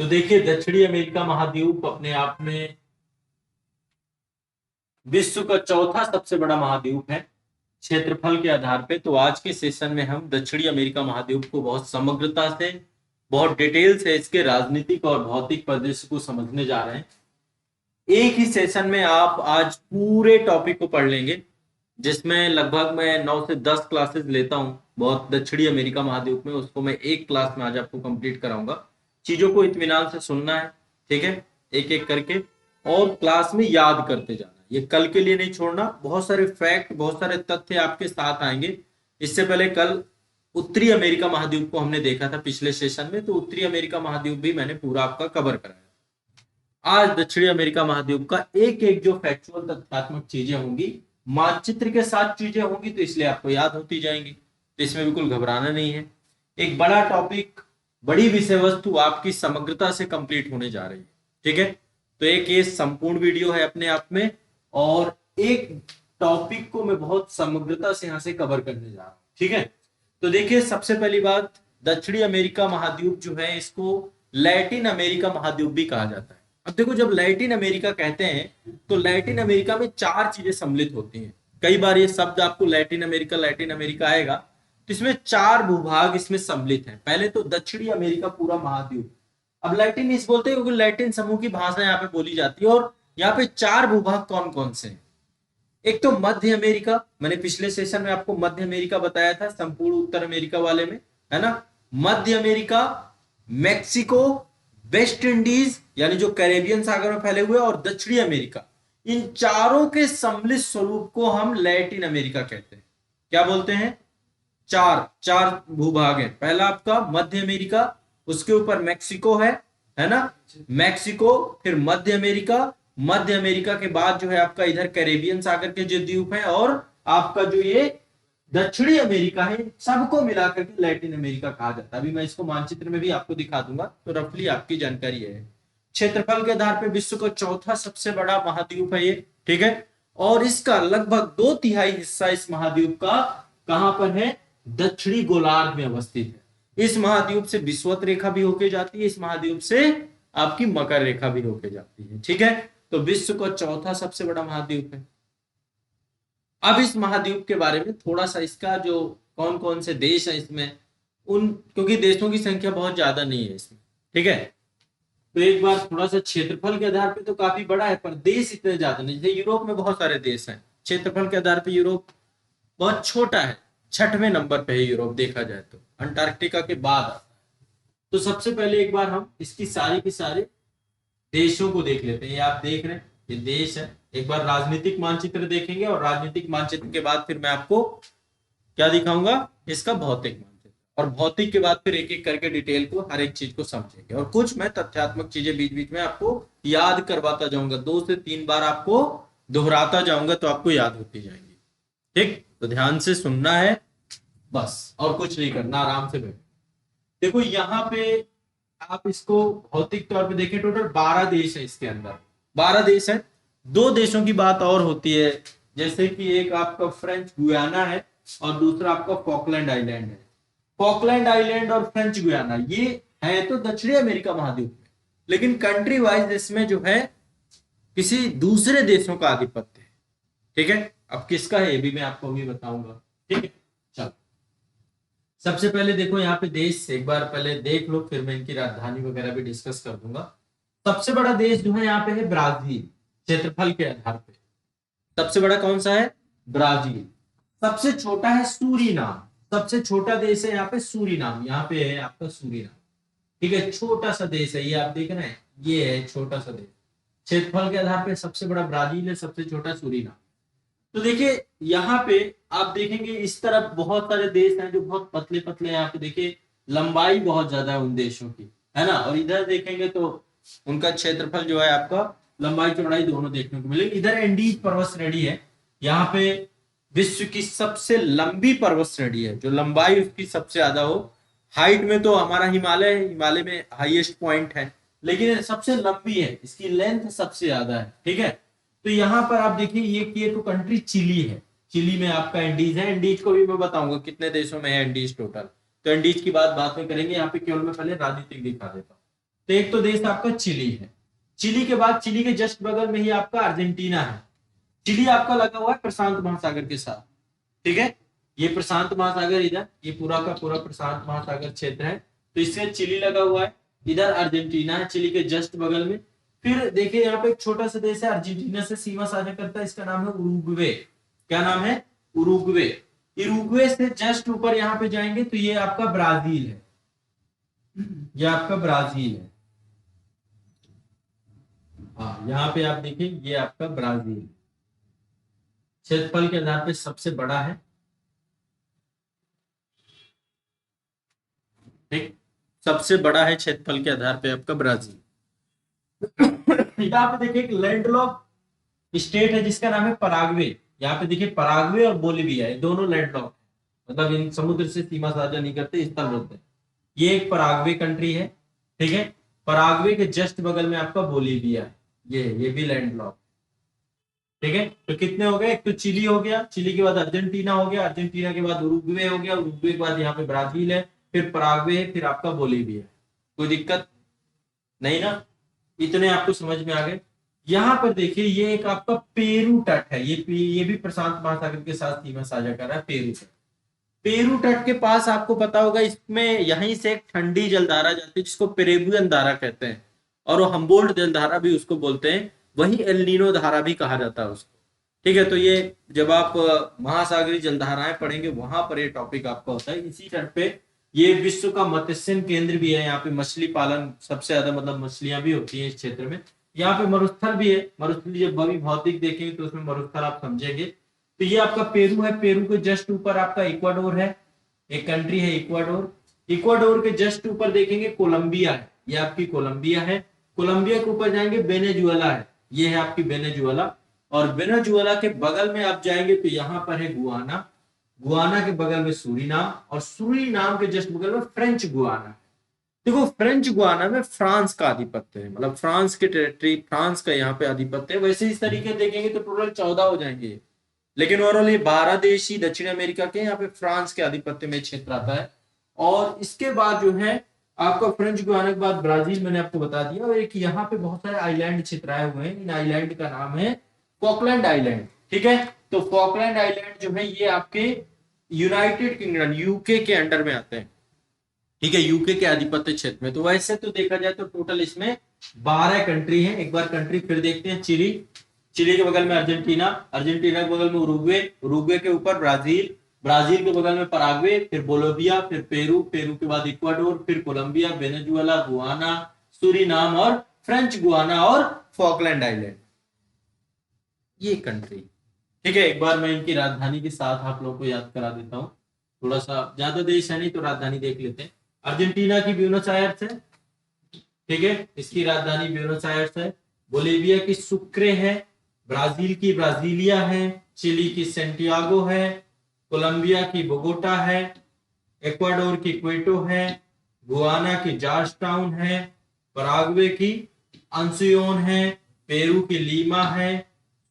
तो देखिए, दक्षिणी अमेरिका महाद्वीप अपने आप में विश्व का चौथा सबसे बड़ा महाद्वीप है क्षेत्रफल के आधार पे। तो आज के सेशन में हम दक्षिणी अमेरिका महाद्वीप को बहुत समग्रता से, बहुत डिटेल से इसके राजनीतिक और भौतिक परिदृश्य को समझने जा रहे हैं। एक ही सेशन में आप आज पूरे टॉपिक को पढ़ लेंगे, जिसमें लगभग मैं 9 से 10 क्लासेस लेता हूं बहुत दक्षिणी अमेरिका महाद्वीप में, उसको मैं एक क्लास में आज आपको कंप्लीट कराऊंगा। चीजों को इत्मीनान से सुनना है, ठीक है, एक एक करके, और क्लास में याद करते जाना। ये कल के लिए नहीं छोड़ना। बहुत सारे फैक्ट, बहुत सारे तथ्य आपके साथ आएंगे। इससे पहले कल उत्तरी अमेरिका महाद्वीप को हमने देखा था पिछले सेशन में, तो उत्तरी अमेरिका महाद्वीप भी मैंने पूरा आपका कवर कराया। आज दक्षिणी अमेरिका महाद्वीप का एक एक जो फैक्चुअल तथ्यात्मक चीजें होंगी, मानचित्र के साथ चीजें होंगी, तो इसलिए आपको याद होती जाएंगी, तो इसमें बिल्कुल घबराना नहीं है। एक बड़ा टॉपिक, बड़ी विषय वस्तु आपकी समग्रता से कंप्लीट होने जा रही है, ठीक है। तो एक ये संपूर्ण वीडियो है अपने आप में, और एक टॉपिक को मैं बहुत समग्रता से यहां से कवर करने जा रहा हूं, ठीक है। तो देखिए, सबसे पहली बात, दक्षिणी अमेरिका महाद्वीप जो है इसको लैटिन अमेरिका महाद्वीप भी कहा जाता है। अब देखो, जब लैटिन अमेरिका कहते हैं तो लैटिन अमेरिका में चार चीजें सम्मिलित होती हैं। कई बार ये शब्द आपको लैटिन अमेरिका आएगा, तो इसमें चार भूभाग इसमें सम्मिलित हैं। पहले तो दक्षिणी अमेरिका पूरा महाद्वीप, अब लैटिन इस बोलते हैं क्योंकि लैटिन समूह की भाषा यहाँ पे बोली जाती है। और यहाँ पे चार भूभाग कौन कौन से हैं? एक तो मध्य अमेरिका, मैंने पिछले सेशन में आपको मध्य अमेरिका बताया था संपूर्ण उत्तर अमेरिका वाले में, है ना। मध्य अमेरिका, मैक्सिको, वेस्ट इंडीज यानी जो कैरेबियन सागर में फैले हुए, और दक्षिणी अमेरिका, इन चारों के सम्मिलित स्वरूप को हम लैटिन अमेरिका कहते हैं। क्या बोलते हैं? चार चार भूभाग है। पहला आपका मध्य अमेरिका, उसके ऊपर मैक्सिको है ना, मैक्सिको, फिर मध्य अमेरिका, मध्य अमेरिका के बाद जो है आपका इधर कैरेबियन सागर के जो द्वीप है, और आपका जो ये दक्षिणी अमेरिका है, सबको मिलाकर के लैटिन अमेरिका कहा जाता है। अभी मैं इसको मानचित्र में भी आपको दिखा दूंगा, तो रफली आपकी जानकारी है। क्षेत्रफल के आधार पर विश्व का चौथा सबसे बड़ा महाद्वीप है ये, ठीक है। और इसका लगभग 2/3 हिस्सा इस महाद्वीप का कहां पर है? दक्षिणी गोलार्ध में अवस्थित है। इस महाद्वीप से विषुवत रेखा भी होके जाती है, इस महाद्वीप से आपकी मकर रेखा भी होके जाती है, ठीक है। तो विश्व का चौथा सबसे बड़ा महाद्वीप है। अब इस महाद्वीप के बारे में थोड़ा सा, इसका जो कौन कौन से देश है इसमें, उन, क्योंकि देशों की संख्या बहुत ज्यादा नहीं है इसमें, ठीक है। तो एक बार थोड़ा सा क्षेत्रफल के आधार पे तो काफी बड़ा है, पर देश इतने ज्यादा नहीं। जैसे यूरोप में बहुत सारे देश हैं, क्षेत्रफल के आधार पे यूरोप बहुत छोटा है, 6वें नंबर पे है यूरोप देखा जाए तो, अंटार्कटिका के बाद आता है। तो सबसे पहले एक बार हम इसकी सारी की सारे देशों को देख लेते हैं। ये आप देख रहे हैं, ये देश है। एक बार राजनीतिक मानचित्र देखेंगे, और राजनीतिक मानचित्र के बाद फिर मैं आपको क्या दिखाऊंगा? इसका भौतिक मानचित्र, और भौतिक के बाद फिर एक एक करके डिटेल को, हर एक चीज को समझेंगे, और कुछ मैं तथ्यात्मक चीजें बीच बीच में आपको याद करवाता जाऊंगा, 2 से 3 बार आपको दोहराता जाऊंगा, तो आपको याद होती जाएंगी, ठीक। तो ध्यान से सुनना है बस, और कुछ नहीं करना, आराम से बैठो। देखो यहाँ पे आप इसको भौतिक तौर पे देखें, टोटल 12 देश है इसके अंदर, 12 देश है। 2 देशों की बात और होती है, जैसे कि एक आपका फ्रेंच गुयाना है, और दूसरा आपका फॉकलैंड आइलैंड है। फॉकलैंड आइलैंड और फ्रेंच गुयाना ये है तो दक्षिणी अमेरिका महाद्वीप में, लेकिन कंट्री वाइज इसमें जो है किसी दूसरे देशों का आधिपत्य है, ठीक है। अब किसका है ये भी मैं आपको अभी बताऊंगा, ठीक है। चलो, सबसे पहले देखो यहाँ पे देश एक बार पहले देख लो, फिर मैं इनकी राजधानी वगैरह भी डिस्कस कर दूंगा। सबसे बड़ा देश जो है यहाँ पे है ब्राजील, क्षेत्रफल के आधार पे सबसे बड़ा कौन सा है? ब्राजील। सबसे छोटा है सूरीनाम, सबसे छोटा देश है यहाँ पे सूरीनाम, यहाँ पे है आपका सूरीनाम, ठीक है। छोटा सा देश है ये, आप देख रहे हैं, ये है छोटा सा देश। क्षेत्रफल के आधार पे सबसे बड़ा ब्राजील है, सबसे छोटा सूरीनाम। तो देखिए यहाँ पे आप देखेंगे इस तरफ बहुत सारे देश हैं जो बहुत पतले पतले हैं। यहाँ पे देखिए लंबाई बहुत ज्यादा है उन देशों की, है ना। और इधर देखेंगे तो उनका क्षेत्रफल जो है आपका, लंबाई चौड़ाई दोनों देखने को मिलेगी। इधर एंडीज पर्वत श्रेणी है, यहाँ पे विश्व की सबसे लंबी पर्वत श्रेणी है, जो लंबाई उसकी सबसे ज्यादा हो। हाइट में तो हमारा हिमालय है, हिमालय में हाईएस्ट पॉइंट है, लेकिन सबसे लंबी है, इसकी लेंथ सबसे ज्यादा है, ठीक है। तो यहाँ पर आप देखिए ये तो कंट्री चिली है, चिली में आपका एंडीज है। एंडीज को भी मैं बताऊंगा कितने देशों में है एंडीज टोटल, तो एंडीज की बात बाद में करेंगे। यहाँ पे केवल मैं पहले राजनीतिक दिखा देता हूँ। तो एक तो देश आपका चिली है, चिली के बाद चिली के जस्ट बगल में ही आपका अर्जेंटीना है। चिली आपका लगा हुआ है प्रशांत महासागर के साथ, ठीक है, ये प्रशांत महासागर, इधर ये पूरा का पूरा प्रशांत महासागर क्षेत्र है, तो इससे चिली लगा हुआ है। इधर अर्जेंटीना है चिली के जस्ट बगल में। फिर देखिए यहाँ पे एक छोटा सा देश है अर्जेंटीना से सीमा साझा करता है, इसका नाम है उरुग्वे। क्या नाम है? उरुग्वे। उरुग्वे से जस्ट ऊपर यहाँ पे जाएंगे तो ये आपका ब्राजील है, ये आपका ब्राजील है। हाँ, यहाँ पे आप देखिए ये आपका ब्राजील क्षेत्रफल के आधार पे सबसे बड़ा है, ठीक, सबसे बड़ा है क्षेत्रफल के आधार पे आपका ब्राजील। यहाँ पे देखिए एक लैंडलॉक स्टेट है जिसका नाम है पराग्वे। यहाँ पे देखिए पराग्वे और बोलिविया, ये दोनों लैंडलॉक, मतलब इन समुद्र से सीमा साझा नहीं करते, स्थल होते हैं। ये एक पराग्वे कंट्री है, ठीक है। पराग्वे के जस्ट बगल में आपका बोलिविया है, ये भी लैंडलॉक, ठीक है। तो कितने हो गए? एक तो चिली हो गया, चिली के बाद अर्जेंटीना हो गया, अर्जेंटीना के बाद उरुग्वे हो गया, उरुग्वे के बाद यहाँ पे ब्राजील है, फिर पराग्वे है, फिर आपका बोलिविया। कोई दिक्कत नहीं ना? इतने आपको समझ में आ गए। यहाँ पर देखिए ये एक आपका पेरू तट है, ये भी प्रशांत महासागर के साथ सीमा साझा कर रहा है, पेरू तट। पेरू तट के पास आपको पता होगा इसमें यहीं से एक ठंडी जलधारा जाती है जिसको पेरेबुयन धारा कहते हैं, और वो हम्बोल्ट जलधारा भी उसको बोलते हैं, वही एल नीनो धारा भी कहा जाता है उसको, ठीक है। तो ये जब आप महासागरीय जलधाराएं पढ़ेंगे वहां पर ये टॉपिक आपका होता है। इसी तट पे ये विश्व का मत्स्य केंद्र भी है, यहाँ पे मछली पालन सबसे ज्यादा, मतलब मछलियां भी होती हैं इस क्षेत्र में। यहाँ पे मरुस्थल भी है, मरुस्थल जब भवी भौतिक देखेंगे तो उसमें मरुस्थल आप समझेंगे। तो ये आपका पेरू है, पेरू के जस्ट ऊपर आपका इक्वाडोर है, एक कंट्री है इक्वाडोर। इक्वाडोर के जस्ट ऊपर देखेंगे कोलंबिया है, ये आपकी कोलंबिया है। कोलंबिया के ऊपर जाएंगे वेनेजुएला है, ये है आपकी वेनेजुएला। और वेनेजुएला के बगल में आप जाएंगे तो यहाँ पर है गुआना, गुआना के बगल में सूरीनाम, और सूरीनाम के जस्ट बगल में फ्रेंच गुआना। देखो फ्रेंच गुआना में फ्रांस का आधिपत्य है, मतलब फ्रांस के टेरिटरी, फ्रांस का यहाँ पे आधिपत्य है। वैसे इस तरीके देखेंगे तो टोटल 14 हो जाएंगे, लेकिन ओवरऑल ये 12 देश ही दक्षिण अमेरिका के, यहाँ पे फ्रांस के आधिपत्य में क्षेत्र आता है। और इसके बाद जो है आपका फ्रेंच गुआना के बाद ब्राजील, मैंने आपको बता दिया। और एक यहाँ पे बहुत सारे आइलैंड क्षेत्र आए हुए हैं, इन आइलैंड का नाम है फॉकलैंड आइलैंड, ठीक है। तो फॉकलैंड आइलैंड जो है ये आपके यूनाइटेड किंगडम, यूके के अंडर में आते हैं, ठीक है, यूके के आधिपत्य क्षेत्र में। तो वैसे तो देखा जाए तो टोटल इसमें 12 कंट्री है। एक बार कंट्री फिर देखते हैं, चिली, चिली के बगल में अर्जेंटीना, अर्जेंटीना के बगल में उरुग्वे, उरुग्वे के ऊपर ब्राजील, ब्राजील के बगल में पराग्वे, फिर बोलिविया, फिर पेरू, पेरू के बाद इक्वाडोर, फिर कोलंबिया, वेनेजुएला, गुआना, सूरीनाम और फ्रेंच गुआना और फॉकलैंड आइलैंड, ये कंट्री, ठीक है। एक बार मैं इनकी राजधानी के साथ आप लोगों को याद करा देता हूँ, थोड़ा सा ज्यादा देश है नहीं तो राजधानी देख लेते हैं। अर्जेंटीना की ब्यूनस आयर्स है, ठीक है, इसकी राजधानी ब्यूनस आयर्स है। बोलिविया की सुक्रे है, ब्राजील की ब्राजीलिया है, चिली की सेंटियागो है, कोलंबिया की बोगोटा है, इक्वाडोर की क्वेटो है, गुआना की जॉर्ज टाउन है, पराग्वे की अंसियोन है, पेरू की लीमा है,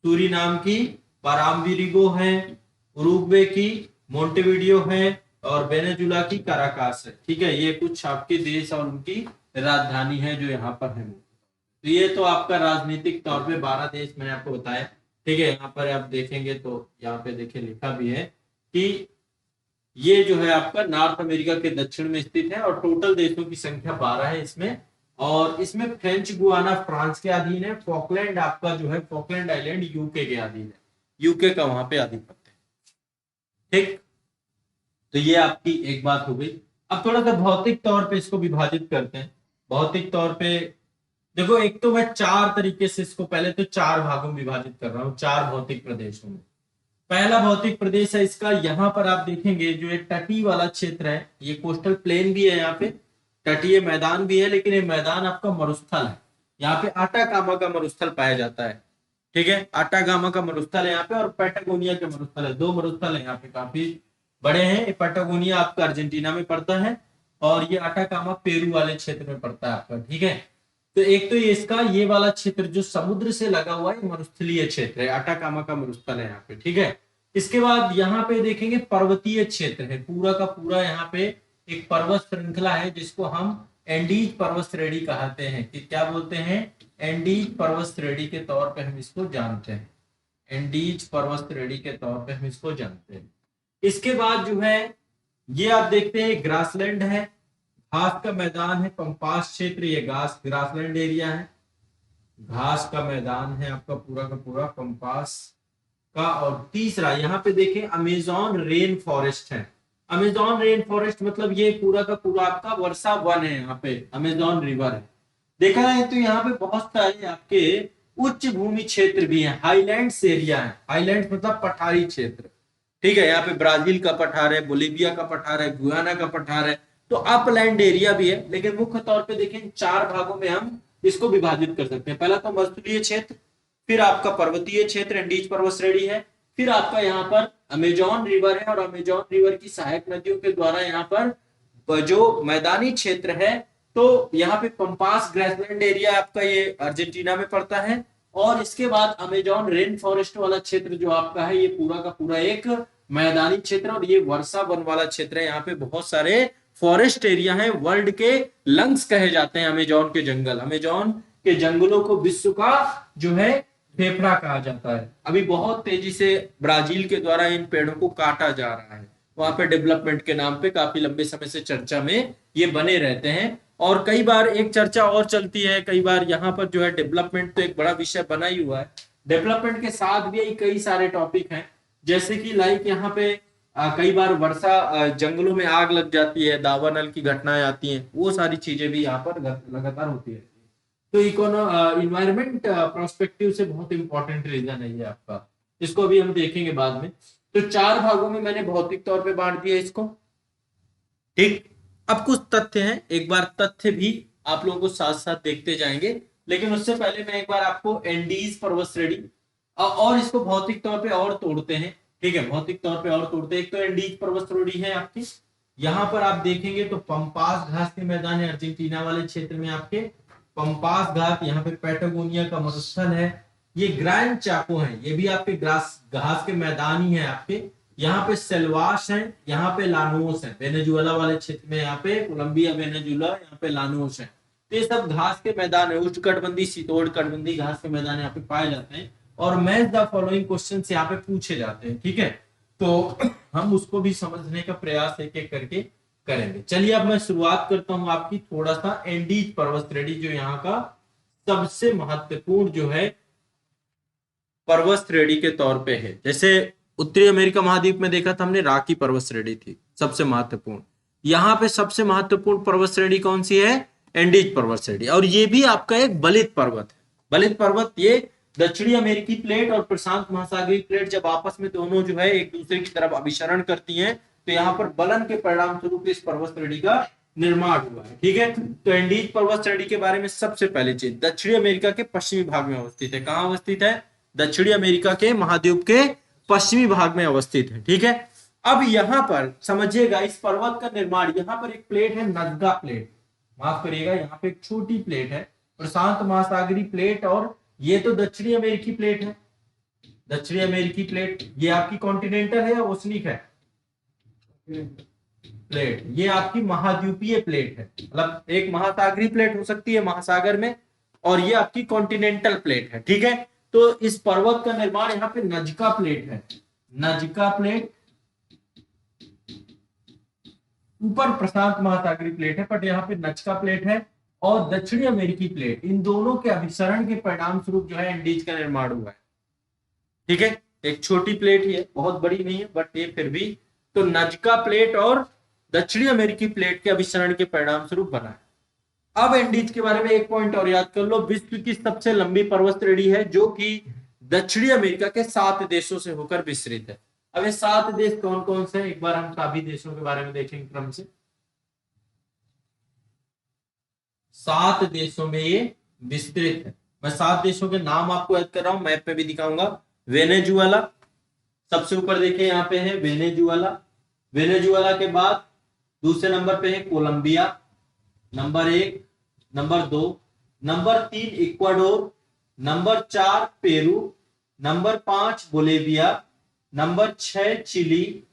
सूरीनाम की पाराम्बिरिगो है, उरुग्वे की मोंटेविडियो है, और वेनेजुला की काराकास है, ठीक है। ये कुछ आपके देश और उनकी राजधानी है जो यहाँ पर है। तो ये तो आपका राजनीतिक तौर पे 12 देश मैंने आपको बताया, ठीक है। यहाँ पर आप देखेंगे तो यहाँ पे देखिए लिखा भी है कि ये जो है आपका नॉर्थ अमेरिका के दक्षिण में स्थित है, और टोटल देशों की संख्या 12 है इसमें। और इसमें फ्रेंच गुआना फ्रांस के अधीन है, फॉकलैंड आपका जो है फॉकलैंड आइलैंड यूके के अधीन है, यूके का वहां पे आधिपत्य है, ठीक। तो ये आपकी एक बात हो गई। अब थोड़ा सा भौतिक तौर पे इसको विभाजित करते हैं। भौतिक तौर पे देखो, एक तो मैं 4 तरीके से इसको, पहले तो 4 भागों में विभाजित कर रहा हूँ, 4 भौतिक प्रदेशों में। पहला भौतिक प्रदेश है इसका, यहाँ पर आप देखेंगे जो एक तटीय वाला क्षेत्र है, ये कोस्टल प्लेन भी है, यहाँ पे तटीय मैदान भी है, लेकिन ये मैदान आपका मरुस्थल है। यहाँ पे आटाकामा का मरुस्थल पाया जाता है, ठीक है, आटागामा का मरुस्थल है यहाँ पे, और पैटागोनिया के मरुस्थल है, 2 मरुस्थल है यहाँ पे, काफी बड़े हैं। पैटागोनिया आपका अर्जेंटीना में पड़ता है, और ये आटाकामा पेरू वाले क्षेत्र में पड़ता है आपका, ठीक है। तो एक तो ये इसका ये वाला क्षेत्र जो समुद्र से लगा हुआ है मरुस्थलीय क्षेत्र है, आटाकामा का मरुस्थल है यहाँ पे, ठीक है। इसके बाद यहाँ पे देखेंगे पर्वतीय क्षेत्र है, पूरा का पूरा यहाँ पे एक पर्वत श्रृंखला है जिसको हम एंडीज पर्वत श्रेणी कहते हैं कि क्या बोलते हैं, एंडीज पर्वत श्रेणी के तौर पे हम इसको जानते हैं, एंडीज पर्वत श्रेणी के तौर पे हम इसको जानते हैं। इसके बाद जो है ये आप देखते हैं ग्रासलैंड है, घास का मैदान है, पंपास क्षेत्र, ये ग्रासलैंड एरिया है, घास का मैदान है आपका पूरा का पूरा पंपास का। और तीसरा यहाँ पे देखें अमेजोन रेन फॉरेस्ट है, अमेजोन रेन फॉरेस्ट मतलब ये पूरा का पूरा आपका वर्षा वन है, यहाँ पे अमेजोन रिवर है। देखा जाए तो यहाँ पे बहुत सारे आपके उच्च भूमि क्षेत्र भी हैं, हाईलैंड्स एरिया है, हाईलैंड्स मतलब पठारी क्षेत्र, ठीक है। यहाँ पे ब्राजील का पठार है, बोलीविया का पठार है, गुयाना का पठार है, तो अपलैंड एरिया भी है। लेकिन मुख्य तौर पे देखें 4 भागों में हम इसको विभाजित कर सकते हैं। पहला तो मरुस्थलीय क्षेत्र, फिर आपका पर्वतीय क्षेत्र एंडीज पर्वत श्रेणी है, फिर आपका यहाँ पर अमेजोन रिवर है, और अमेजोन रिवर की सहायक नदियों के द्वारा यहाँ पर जो मैदानी क्षेत्र है, तो यहाँ पे पंपास ग्रासलैंड एरिया आपका ये अर्जेंटीना में पड़ता है। और इसके बाद अमेजोन रेन फॉरेस्ट वाला क्षेत्र जो आपका है, ये पूरा का पूरा एक मैदानी क्षेत्र, और ये वर्षा वन वाला क्षेत्र है। यहाँ पे बहुत सारे फॉरेस्ट एरिया है, वर्ल्ड के लंग्स कहे जाते हैं अमेजोन के जंगल, अमेजोन के जंगलों को विश्व का जो है फेफड़ा कहा जाता है। अभी बहुत तेजी से ब्राजील के द्वारा इन पेड़ों को काटा जा रहा है, वहां पे डेवलपमेंट के नाम पे काफी लंबे समय से चर्चा में ये बने रहते हैं। और कई बार एक चर्चा और चलती है, कई बार यहाँ पर जो है डेवलपमेंट तो एक बड़ा विषय बना ही हुआ है, डेवलपमेंट के साथ भी कई सारे टॉपिक हैं, जैसे कि लाइक यहाँ पे कई बार वर्षा जंगलों में आग लग जाती है, दावानल की घटनाएं आती हैं, वो सारी चीजें भी यहाँ पर लगातार होती है। तो इन्वायरमेंट प्रोस्पेक्टिव से बहुत इंपॉर्टेंट रीजन है ये आपका, इसको भी हम देखेंगे बाद में। तो 4 भागों में मैंने भौतिक तौर पे बांट दिया इसको, ठीक। अब कुछ तथ्य हैं, एक बार तथ्य भी आप लोगों को साथ साथ देखते जाएंगे, लेकिन उससे पहले मैं एक बार आपको एंडीज पर्वत श्रेणी और इसको भौतिक तौर पे और तोड़ते हैं, ठीक है, भौतिक तौर पे और तोड़ते हैं। एक तो एंडीज पर्वत श्रेणी है आपकी, यहाँ पर आप देखेंगे तो पंपास घास के मैदान है, अर्जेंटीना वाले क्षेत्र में आपके पंपास घाट, यहाँ पे पैटागोनिया का मरुस्थल है, ये ग्रैंड चाको है, ये भी आपके घास के मैदान ही है आपके। यहाँ पे सेल्वास है, यहाँ पे लानोस है, वेनेजुएला वाले क्षेत्र में, यहाँ पे कोलंबिया वेनेजुएला, यहाँ पे लानोस है। तो ये सब घास के मैदान है, उष्णकटिबंधीय शीतोष्णकटिबंधीय घास के मैदान यहाँ पे पाए जाते हैं, और मैच द फॉलोइंग क्वेश्चन यहाँ पे पूछे जाते हैं, ठीक है। तो हम उसको भी समझने का प्रयास एक एक करके करेंगे। चलिए अब मैं शुरुआत करता हूं आपकी थोड़ा सा एंडीज पर्वत श्रेणी, जो यहाँ का सबसे महत्वपूर्ण जो है पर्वत श्रेणी के तौर पे है। जैसे उत्तरी अमेरिका महाद्वीप में देखा था हमने, रॉकी पर्वत श्रेणी थी सबसे महत्वपूर्ण, यहाँ पे सबसे महत्वपूर्ण पर्वत श्रेणी कौन सी है, एंडीज पर्वत श्रेणी। और ये भी आपका एक बलित पर्वत है, बलित पर्वत, ये दक्षिणी अमेरिकी प्लेट और प्रशांत महासागरीय प्लेट जब आपस में दोनों जो है एक दूसरे की तरफ अभिसरण करती हैं, तो यहाँ पर बलन के परिणाम स्वरूप इस पर्वत श्रेणी का निर्माण हुआ है, ठीक है। तो एंडीज पर्वत श्रेणी के बारे में सबसे पहले चीज, दक्षिणी अमेरिका के पश्चिमी भाग में अवस्थित है। कहाँ अवस्थित है, दक्षिणी अमेरिका के महाद्वीप के पश्चिमी भाग में अवस्थित है, ठीक है। अब यहाँ पर समझिएगा इस पर्वत का निर्माण, यहाँ पर एक प्लेट है नज़्का प्लेट, माफ करिएगा, यहाँ पे एक छोटी प्लेट है प्रशांत महासागरीय प्लेट, और ये तो दक्षिणी अमेरिकी प्लेट है, दक्षिणी अमेरिकी प्लेट, ये आपकी कॉन्टिनेंटल है या ओशनिक है प्लेट, ये आपकी महाद्वीपीय प्लेट है, मतलब एक महासागरीय प्लेट हो सकती है महासागर में, और ये आपकी कॉन्टिनेंटल प्लेट है, ठीक है। तो इस पर्वत का निर्माण यहाँ पे नज़्का प्लेट है, नज़्का प्लेट, ऊपर प्रशांत महासागरीय प्लेट है, बट यहाँ पे नज़्का प्लेट है और दक्षिणी अमेरिकी प्लेट, इन दोनों के अभिसरण के परिणाम स्वरूप जो है एंडीज का निर्माण हुआ है, ठीक है। एक छोटी प्लेट ही है, बहुत बड़ी नहीं है, बट ये फिर भी, तो नज़्का प्लेट और दक्षिणी अमेरिकी प्लेट के अभिसरण के परिणाम स्वरूप बना है। अब एंडीज के बारे में एक पॉइंट और याद कर लो, विश्व की सबसे लंबी पर्वत श्रेणी है, जो कि दक्षिणी अमेरिका के 7 देशों से होकर विस्तृत है। अब ये 7 देश कौन कौन से, एक बार हम सभी देशों के बारे में देखेंगे क्रम से। 7 देशों में ये विस्तृत है, मैं 7 देशों के नाम आपको याद कर रहा हूं, मैप पे भी दिखाऊंगा। वेनेजुएला सबसे ऊपर देखिए, यहाँ पे है वेनेजुएला, वेनेजुएला के बाद दूसरे नंबर पे है Colombia, number 1, number 2, number 3 Ecuador, number 4 Peru, number 5 Bolivia, number 6 Chile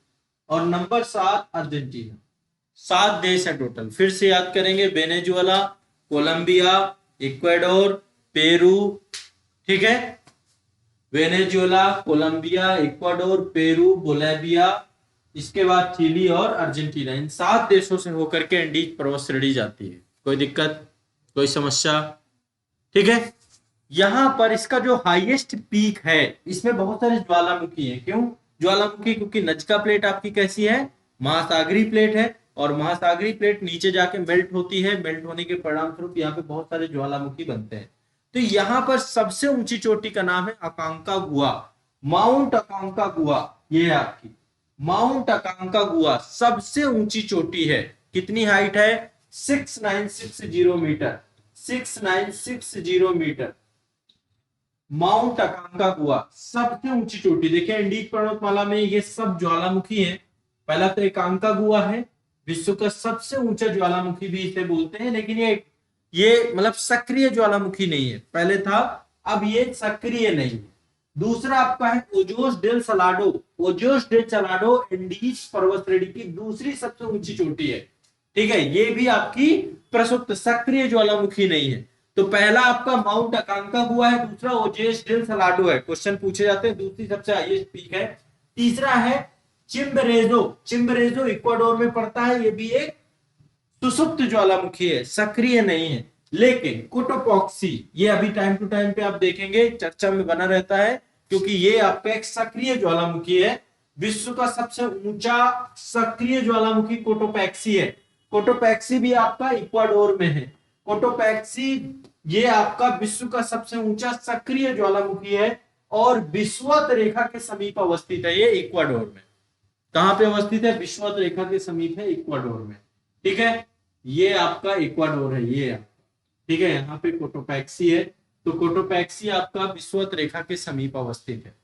और नंबर 7 अर्जेंटीना। 7 देश है टोटल। फिर से याद करेंगे, वेनेजुएला, कोलंबिया, इक्वाडोर, पेरू, ठीक है, Venezuela, Colombia, Ecuador, Peru, Bolivia, इसके बाद चिली और अर्जेंटीना। इन 7 देशों से होकर के एंडीज पर्वत श्रेणी जाती है। कोई दिक्कत, कोई समस्या? ठीक है, यहां पर इसका जो हाईएस्ट पीक है, इसमें बहुत सारे ज्वालामुखी हैं। क्यों ज्वालामुखी? क्योंकि नजका प्लेट आपकी कैसी है? महासागरीय प्लेट है, और महासागरीय प्लेट नीचे जाके मेल्ट होती है। मेल्ट होने के परिणाम स्वरूप यहाँ पे बहुत सारे ज्वालामुखी बनते हैं। तो यहाँ पर सबसे ऊंची चोटी का नाम है अकांकागुआ, माउंट अकांकागुआ। ये है आपकी माउंट अकांकागुआ, सबसे ऊंची चोटी है। कितनी हाइट है? 6960 मीटर, 6960 मीटर। माउंट अकांकागुआ सबसे ऊंची चोटी। देखिए एंडीज पर्वतमाला में ये सब ज्वालामुखी है। पहला तो अकांकागुआ है, विश्व का सबसे ऊंचा ज्वालामुखी भी इसे बोलते हैं, लेकिन ये मतलब सक्रिय ज्वालामुखी नहीं है। पहले था, अब ये सक्रिय नहीं है। दूसरा आपका है Ojos del Salado. Ojos del Salado Andes पर्वत श्रेणी की दूसरी सबसे ऊंची चोटी है। ठीक है, ये भी आपकी प्रसुप्त सक्रिय ज्वालामुखी नहीं है। तो पहला आपका माउंट अकांकागुआ है, दूसरा ओजेस डेल सलाडो है। क्वेश्चन पूछे जाते हैं, दूसरी सबसे हाईएस्ट पीक है। तीसरा है चिम्बरेजो। चिम्बरेजो इक्वाडोर में पड़ता है, ये भी एक सुसुप्त ज्वालामुखी है, सक्रिय नहीं है। लेकिन कोटोपॉक्सी, ये अभी टाइम टू टाइम पे आप देखेंगे चर्चा में बना रहता है, क्योंकि ये आपका एक सक्रिय ज्वालामुखी है। विश्व का सबसे ऊंचा सक्रिय ज्वालामुखी कोटोपैक्सी है। कोटोपैक्सी भी आपका इक्वाडोर में है। कोटोपैक्सी ये आपका विश्व का सबसे ऊंचा सक्रिय ज्वालामुखी है, और विषुवत रेखा के समीप अवस्थित है। ये इक्वाडोर में कहां पे अवस्थित है? विषुवत रेखा के समीप है, इक्वाडोर में। ठीक है, ये आपका इक्वाडोर है, ये ठीक है। यहाँ पे कोटोपैक्सी है, तो कोटोपैक्सी आपका विषुवत रेखा के समीप अवस्थित है।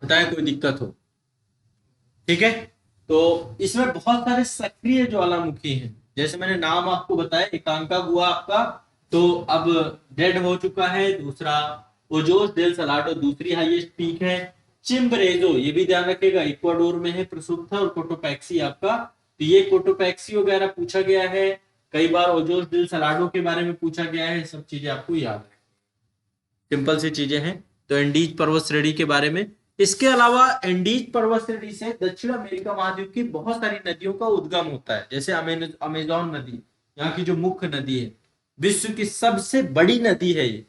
बताएं कोई दिक्कत हो? ठीक है, तो इसमें बहुत सारे सक्रिय ज्वालामुखी हैं। जैसे मैंने नाम आपको बताया, अकांकागुआ आपका तो अब डेड हो चुका है। दूसरा ओजोस डेल सलाडो दूसरी हाईएस्ट पीक है। चिम्बरेजो, ये भी ध्यान रखिएगा, इक्वाडोर में है, प्रसुप्त है। और कोटोपैक्सी आपका, तो ये कोटोपैक्सी वगैरह पूछा गया है कई बार। ओजोस डेल सलाडो के बारे में पूछा गया है। सब चीजें आपको याद है, सिंपल सी चीजें हैं। तो एंडीज पर्वत श्रेणी के बारे में। इसके अलावा एंडीज पर्वत श्रेणी से दक्षिण अमेरिका महाद्वीप की बहुत सारी नदियों का उद्गम होता है। जैसे अमेजोन नदी, यहाँ की जो मुख्य नदी है, विश्व की सबसे बड़ी नदी है ये।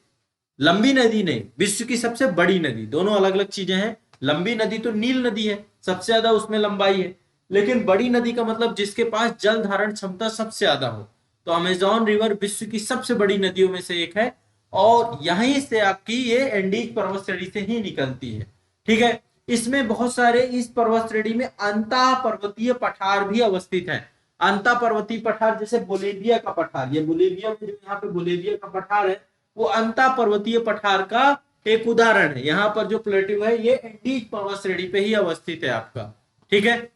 लंबी नदी नहीं, विश्व की सबसे बड़ी नदी, दोनों अलग अलग चीजें हैं। लंबी नदी तो नील नदी है, सबसे ज्यादा उसमें लंबाई है। लेकिन बड़ी नदी का मतलब जिसके पास जल धारण क्षमता सबसे ज्यादा हो। तो अमेजोन रिवर विश्व की सबसे बड़ी नदियों में से एक है, और यहीं से आपकी ये एंडीज पर्वत श्रेणी से ही निकलती है। ठीक है, इसमें बहुत सारे, इस पर्वत श्रेणी में अंतः पर्वतीय पठार भी अवस्थित है। अंतः पर्वतीय पठार, जैसे बोलिविया का पठार, ये बोलिविया में जो यहाँ पे बोलिविया का पठार है, वो अंतः पर्वतीय पठार का एक उदाहरण है। यहाँ पर जो प्लेट्यू है, ये एंडीज पर्वत श्रेणी पे ही अवस्थित है आपका। ठीक है,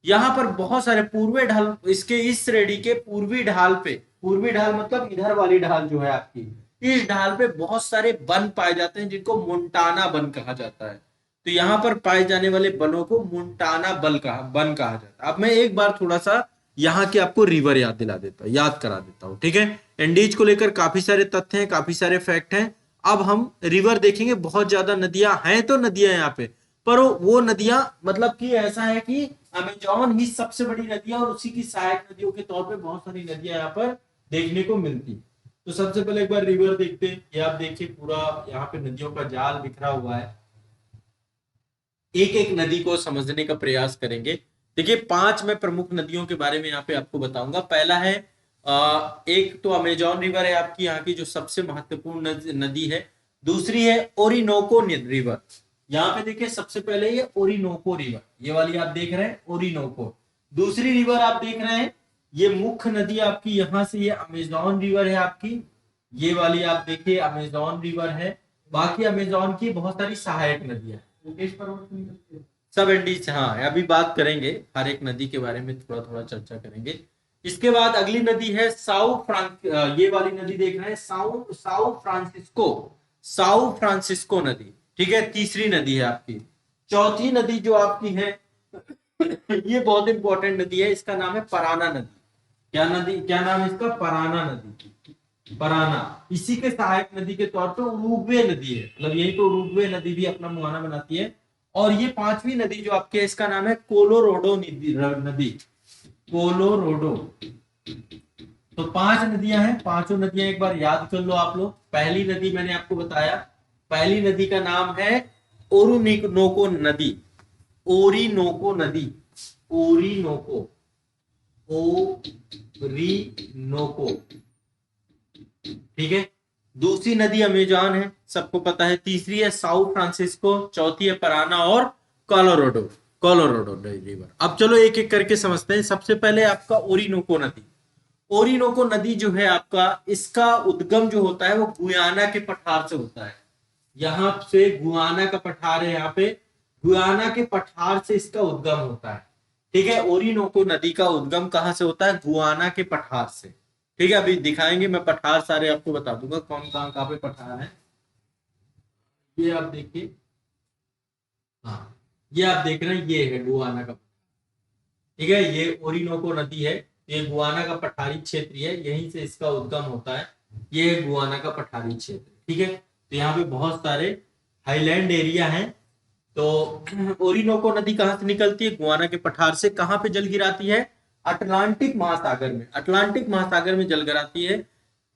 यहाँ पर बहुत सारे पूर्वी ढाल, इसके इस श्रेणी के पूर्वी ढाल पे, पूर्वी ढाल मतलब इधर वाली ढाल जो है आपकी, इस ढाल पे बहुत सारे वन पाए जाते हैं, जिनको मोन्टाना वन कहा जाता है। तो यहाँ पर पाए जाने वाले वनों को मोन्टाना वन कहा जाता है। अब मैं एक बार थोड़ा सा यहाँ के आपको रिवर याद करा देता हूँ। ठीक है, एंडीज को लेकर काफी सारे तथ्य हैं, काफी सारे फैक्ट हैं। अब हम रिवर देखेंगे। बहुत ज्यादा नदियां हैं, तो नदियां यहाँ पे, पर वो नदियां मतलब कि ऐसा है कि अमेजोन ही सबसे बड़ी नदी है, और उसी की सहायक नदियों के तौर पे बहुत सारी नदियां यहाँ पर देखने को मिलती। तो सबसे पहले एक बार रिवर देखते हैं। ये आप देखिए, पूरा यहाँ पे नदियों का जाल बिखरा हुआ है। एक एक नदी को समझने का प्रयास करेंगे। देखिए, 5 मैं प्रमुख नदियों के बारे में यहाँ पे आपको बताऊंगा। पहला है एक तो अमेजोन रिवर है आपकी, यहाँ की जो सबसे महत्वपूर्ण नदी है। दूसरी है ओरिनोको रिवर। यहाँ पे देखिए, सबसे पहले ये ओरिनोको रिवर, ये वाली आप देख रहे हैं, ओरिनोको। दूसरी रिवर आप देख रहे हैं, ये मुख्य नदी आपकी यहाँ से, ये अमेजोन रिवर है आपकी। ये वाली आप देखिए, अमेजोन रिवर है। बाकी अमेजोन की बहुत सारी सहायक नदियां, सब एंडीज। हाँ, अभी बात करेंगे हर एक नदी के बारे में, थोड़ा थोड़ा चर्चा करेंगे। इसके बाद अगली नदी है ये वाली नदी देख रहे हैं, साउ फ्रांसिस्को नदी। ठीक है, तीसरी नदी है आपकी। चौथी नदी जो आपकी है, ये बहुत इंपॉर्टेंट नदी है, इसका नाम है पराना नदी। क्या नदी, क्या नाम है इसका? पराना नदी। पराना इसी के सहायक नदी के तौर पे उरुग्वे नदी है, मतलब यही तो उरुग्वे नदी भी अपना मुहाना बनाती है। और ये पांचवी नदी जो आपके, इसका नाम है कोलोराडो नदी। कोलोराडो। तो पांच नदियां हैं, पांचों नदियां एक बार याद कर लो आप लोग। पहली नदी मैंने आपको बताया, पहली नदी का नाम है ओरिनोको नदी। ओरिनोको नदी, ओरिनोको, ओरिनोको, ठीक है। दूसरी नदी अमेजॉन है, सबको पता है। तीसरी है साउथ फ्रांसिस्को, चौथी है पराना और कोलोराडो, कोलोराडो रिवर। अब चलो एक एक करके समझते हैं। सबसे पहले आपका ओरिनोको नदी। ओरिनोको नदी जो है आपका, इसका उद्गम जो होता है वो गुयाना के पठार से होता है। यहाँ से गुयाना का पठार है, यहाँ पे गुयाना के पठार से इसका उद्गम होता है, ठीक है। ओरिनोको नदी का उद्गम कहाँ से होता है? गुयाना के पठार से, ठीक है। अभी दिखाएंगे, मैं पठार सारे आपको बता दूंगा कौन कहाँ पे पठार है। ये आप देखिए, हाँ ये आप देख रहे हैं, ये है गुयाना का, ठीक है। ये ओरिनोको नदी है, ये गुयाना का पठारी क्षेत्र है, यहीं से इसका उद्गम होता है। ये गुयाना का पठारी क्षेत्र, ठीक है। तो यहाँ पे बहुत सारे हाईलैंड एरिया हैं। तो ओरिनोको नदी कहाँ से निकलती है? गुयाना के पठार से। कहाँ पे जल गिराती है? अटलांटिक महासागर में, अटलांटिक महासागर में जल गिराती है।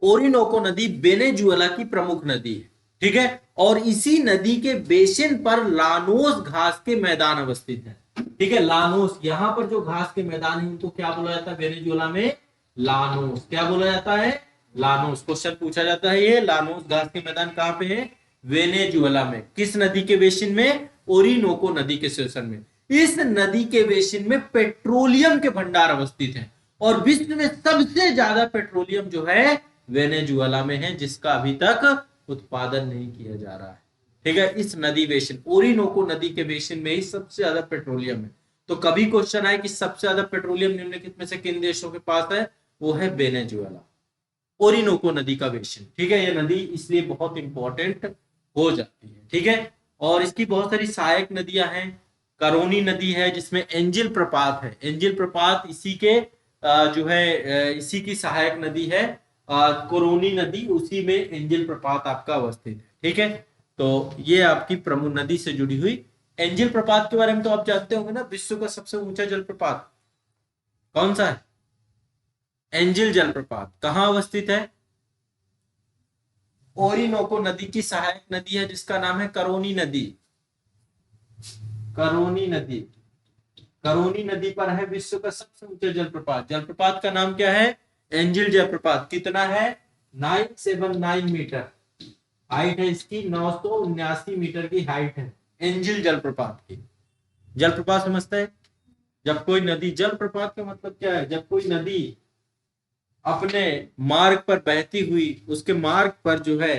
ओरिनोको नदी वेनेजुएला की प्रमुख नदी है, ठीक है। और इसी नदी के बेसिन पर लानोस घास के मैदान अवस्थित है, ठीक है। लानोस, यहां पर जो घास के मैदान है उनको क्या बोला जाता है वेनेजुएला में? लानोस। क्या बोला जाता है? लानोस। क्वेश्चन पूछा जाता है ये, लानोस घास के मैदान कहां पे है? वेनेजुएला में। किस नदी के बेसिन में? ओरिनोको नदी के सेशन में। इस नदी के बेसिन में पेट्रोलियम के भंडार अवस्थित हैं, और विश्व में सबसे ज्यादा पेट्रोलियम जो है वेनेजुएला में है, जिसका अभी तक उत्पादन नहीं किया जा रहा है, ठीक है। इस नदी बेसिन, ओरिनोको नदी के बेसिन में ही सबसे ज्यादा पेट्रोलियम है। तो कभी क्वेश्चन आए कि सबसे ज्यादा पेट्रोलियम निम्नलिखित में से किन देशों के पास है? वो है वेनेजुएला, ओरिनोको नदी का बेसिन, ठीक है। ये नदी इसलिए बहुत इंपॉर्टेंट हो जाती है, ठीक है। और इसकी बहुत सारी सहायक नदियां हैं। करोनी नदी है, जिसमें एंजिल प्रपात है। एंजिल प्रपात इसी के जो है इसी की सहायक नदी है। कोरोनी नदी, उसी में एंजिल प्रपात आपका अवस्थित है, ठीक है। तो ये आपकी प्रमुख नदी से जुड़ी हुई। एंजिल प्रपात के बारे में तो आप जानते होंगे ना, विश्व का सबसे ऊंचा जलप्रपात कौन सा है? एंजिल जलप्रपात कहाँ अवस्थित है? ओरिनोको नदी की सहायक नदी है, जिसका नाम है करोनी नदी। करोनी नदी, करोनी नदी पर है विश्व का सबसे ऊंचा जलप्रपात। जलप्रपात का नाम क्या है? एंजिल जलप्रपात। कितना है? 979 मीटर हाइट है इसकी, 979 मीटर की हाइट है एंजिल जलप्रपात की। जलप्रपात समझते हैं? जब कोई नदी, जलप्रपात का मतलब क्या है? जब कोई नदी अपने मार्ग पर बहती हुई, उसके मार्ग पर जो है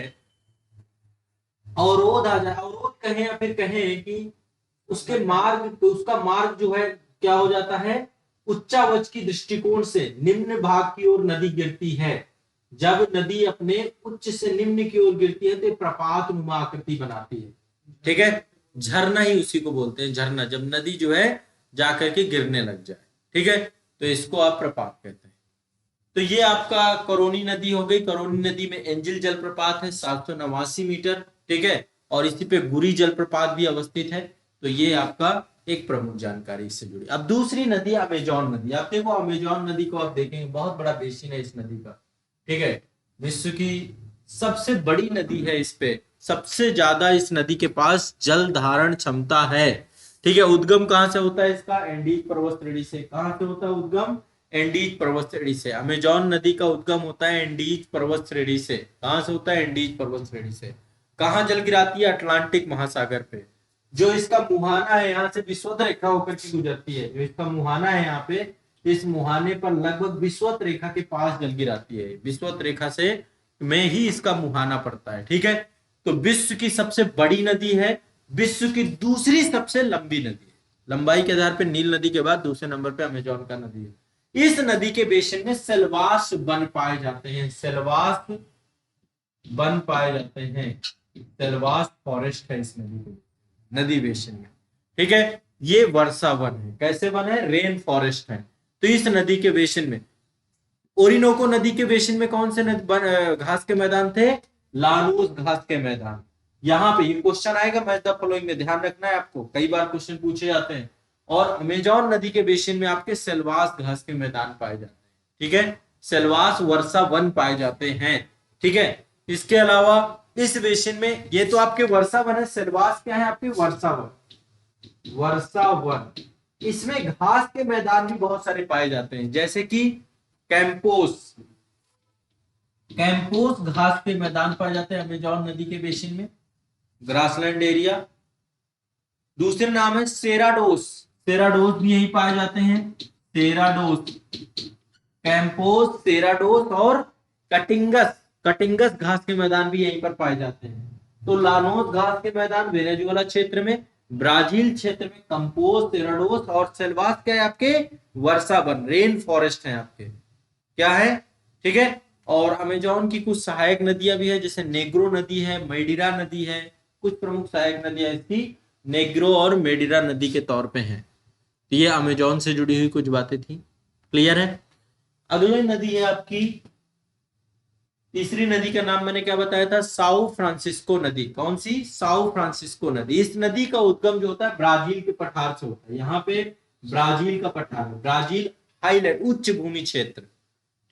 अवरोध आ जाए, अवरोध कहें या फिर कहें कि उसके मार्ग, तो उसका मार्ग जो है क्या हो जाता है? उच्चावच की दृष्टिकोण से निम्न भाग की ओर नदी गिरती है। जब नदी अपने उच्च से निम्न की ओर गिरती है तो प्रपात नुमा आकृति बनाती है, ठीक है। झरना ही उसी को बोलते हैं, झरना। जब नदी जो है जाकर के गिरने लग जाए, ठीक है, तो इसको आप प्रपात कहते हैं। तो ये आपका करोनी नदी हो गई। करोनी नदी में एंजिल जलप्रपात है 789 मीटर, ठीक है। और इसी पे गुरी जलप्रपात भी अवस्थित है। तो ये आपका एक प्रमुख जानकारी इससे जुड़ी। अब दूसरी नदी अमेजॉन नदी। आप देखो अमेजॉन नदी को, आप देखेंगे बहुत बड़ा बेसिन है इस नदी का, ठीक है। विश्व की सबसे बड़ी नदी है, इस पे सबसे ज्यादा इस नदी के पास जल धारण क्षमता है, ठीक है। उद्गम कहां से होता है इसका? एंडीज पर्वत श्रेणी से। कहां से होता है उद्गम? एंडीज पर्वत श्रेणी से। अमेजॉन नदी का उद्गम होता है एंडीज पर्वत श्रेणी से। कहां से होता है? एंडीज पर्वत श्रेणी से। कहां जल गिराती है? अटलांटिक महासागर पे। जो इसका मुहाना है, यहाँ से विषुवत रेखा होकर के गुजरती है। जो इसका मुहाना है यहाँ पे, इस मुहाने पर लगभग विषुवत रेखा के पास जल गिराती है। विषुवत रेखा से में ही इसका मुहाना पड़ता है, ठीक है। तो विश्व की सबसे बड़ी नदी है, विश्व की दूसरी सबसे लंबी नदी है। लंबाई के आधार पर नील नदी के बाद दूसरे नंबर पे अमेजॉन का नदी है। इस नदी के बेसिन में सेलवास वन पाए जाते हैं, सेलवास वन पाए जाते हैं। सेलवास फॉरेस्ट है इस नदी के, नदी बेसिन में, ठीक है। ये वर्षा वन है। कैसे वन है? रेन फॉरेस्ट है। तो इस नदी के बेसिन में, ओरिनोको नदी के बेसिन में कौन से घास के मैदान थे? लानूस घास के मैदान। यहाँ पे ये क्वेश्चन आएगा मैच द फॉलोइंग में, ध्यान रखना है आपको, कई बार क्वेश्चन पूछे जाते हैं। और अमेजोन नदी के बेसिन में आपके सेल्वास घास के मैदान पाए जाते हैं। ठीक है, सेल्वास वर्षा वन पाए जाते हैं। ठीक है, इसके अलावा इस बेसिन में, ये तो आपके वर्षा वन है, सेल्वास क्या है? आपके वर्षा वन, वर्षा वन। इसमें घास के मैदान भी बहुत सारे पाए जाते हैं, जैसे कि कैंपोस, कैंपोस घास के मैदान पाए जाते हैं अमेजोन नदी के बेसिन में, ग्रासलैंड एरिया। दूसरे नाम है सेराडोस, सेराडोस भी यही पाए जाते हैं। सेराडोस, कैंपोस, सेराडोस और कटिंगस, कटिंगस घास के मैदान भी यहीं पर पाए जाते हैं। तो लानोस घास के मैदान वेनेजुएला क्षेत्र में, ब्राजील क्षेत्र में कंपोज, सेराडोस और सेल्वास क्या है? आपके वर्षा वन, रेन फॉरेस्ट है आपके, क्या है? ठीक है। और अमेजोन की कुछ सहायक नदियां भी है, जैसे नेग्रो नदी है, मेडिरा नदी है। कुछ प्रमुख सहायक नदियां इसकी नेग्रो और मेडिरा नदी के तौर पे हैं। तो ये अमेजोन से जुड़ी हुई कुछ बातें थी। क्लियर है? अगली नदी है आपकी, तीसरी नदी का नाम मैंने क्या बताया था? साओ फ्रांसिस्को नदी। कौन सी? साओ फ्रांसिस्को नदी। इस नदी का उद्गम जो होता है ब्राजील के पठार से होता है। यहाँ पे ब्राजील का पठार, ब्राजील हाईलैंड, उच्च भूमि क्षेत्र।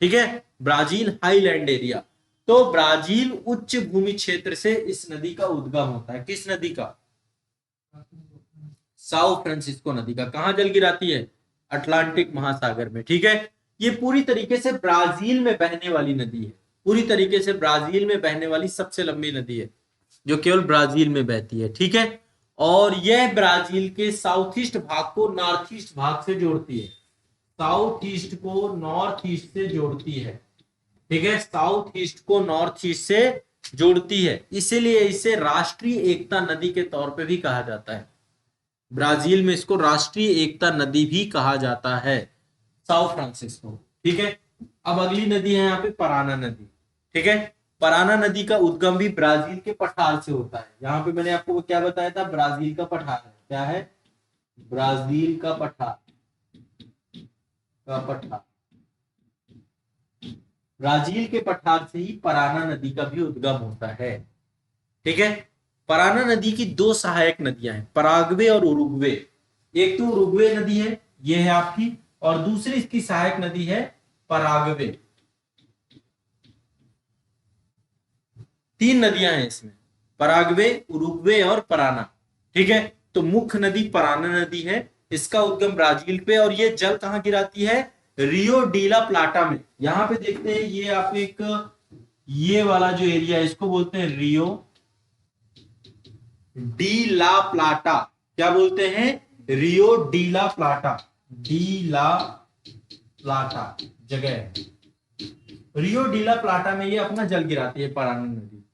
ठीक है, ब्राजील हाईलैंड एरिया। तो ब्राजील उच्च भूमि क्षेत्र से इस नदी का उद्गम होता है। किस नदी का? साओ फ्रांसिस्को नदी का। कहां जल गिराती है? अटलांटिक महासागर में। ठीक है, ये पूरी तरीके से ब्राजील में बहने वाली नदी है, पूरी तरीके से ब्राजील में बहने वाली सबसे लंबी नदी है, जो केवल ब्राजील में बहती है। ठीक है, और यह ब्राजील के साउथ ईस्ट भाग को नॉर्थ ईस्ट भाग से जोड़ती है, साउथ ईस्ट को नॉर्थ ईस्ट से जोड़ती है। ठीक है, साउथ ईस्ट को नॉर्थ ईस्ट से जोड़ती है, इसीलिए इसे राष्ट्रीय एकता नदी के तौर पे भी कहा जाता है। ब्राजील में इसको राष्ट्रीय एकता नदी भी कहा जाता है, साओ फ्रांसिस्को। ठीक है, अब अगली नदी है यहाँ पे पराना नदी। ठीक है, पराना नदी का उद्गम भी ब्राजील के पठार से होता है। यहाँ पे मैंने आपको क्या बताया था? ब्राजील का पठार है। क्या है? ब्राजील का पठार, का पठार, ब्राजील के पठार से ही पराना नदी का भी उद्गम होता है। ठीक है, पराना नदी की दो सहायक नदियां हैं, पराग्वे और उरुग्वे। एक तो उरुग्वे नदी है, ये है आपकी, और दूसरी इसकी सहायक नदी है पराग्वे। तीन नदियां हैं इसमें, पराग्वे, उरुग्वे और पराना। ठीक है, तो मुख्य नदी पराना नदी है, इसका उद्गम ब्राजील पे, और ये जल कहां गिराती है? रियो डी ला प्लाटा में। यहां पे देखते हैं, ये आप एक, ये वाला जो एरिया है इसको बोलते हैं रियो डी ला प्लाटा। क्या बोलते हैं? रियो डी ला प्लाटा, डी ला प्लाटा जगह है। रियो डी ला प्लाटा में ये अपना जल गिराती है पराना नदी।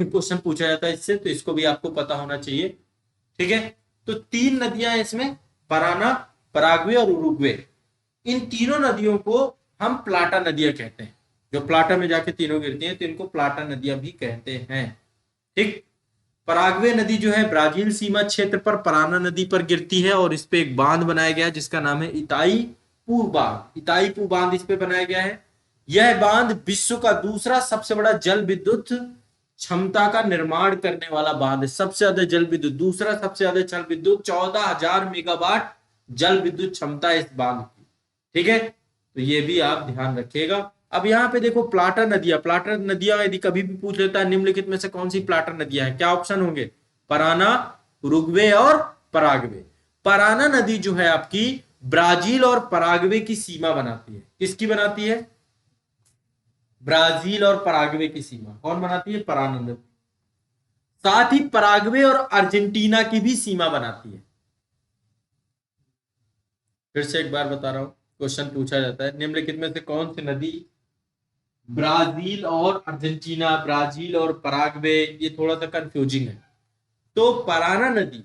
क्वेश्चन पूछा जाता है इससे, तो इसको भी आपको पता होना चाहिए। ठीक है, तो तीन नदियां हैं इसमें, पराना, पराग्वे और उरुग्वे। इन तीनों नदियों को हम प्लाटा नदियां कहते हैं, जो प्लाटा में जाके तीनों गिरती हैं, तो इनको प्लाटा नदियां भी कहते हैं। ठीक, पराग्वे नदी जो है ब्राजील सीमा क्षेत्र पर पराना नदी पर गिरती है, और इस पे एक बांध बनाया गया है जिसका नाम है इताईपू बांध। इताईपू बांध इस पे बनाया गया है। यह बांध विश्व का दूसरा सबसे बड़ा जल विद्युत क्षमता का निर्माण करने वाला बांध है। सबसे ज्यादा जल विद्युत, दूसरा सबसे ज्यादा जल विद्युत, 14,000 मेगावाट जल विद्युत क्षमता इस बांध की। ठीक है, तो ये भी आप ध्यान रखिएगा। अब यहाँ पे देखो प्लाटा नदियां, प्लाटा नदियां यदि कभी भी पूछ लेता है निम्नलिखित में से कौन सी प्लाटा नदियां हैं, क्या ऑप्शन होंगे? पराना, उरुग्वे और पराग्वे। पराना नदी जो है आपकी ब्राजील और पराग्वे की सीमा बनाती है। किसकी बनाती है? ब्राजील और पराग्वे की सीमा कौन बनाती है? पराना नदी। साथ ही पराग्वे और अर्जेंटीना की भी सीमा बनाती है। फिर से एक बार बता रहा हूं, क्वेश्चन पूछा जाता है निम्नलिखित में से कौन सी नदी ब्राजील और अर्जेंटीना, ब्राजील और पराग्वे, ये थोड़ा सा कंफ्यूजिंग है। तो पराना नदी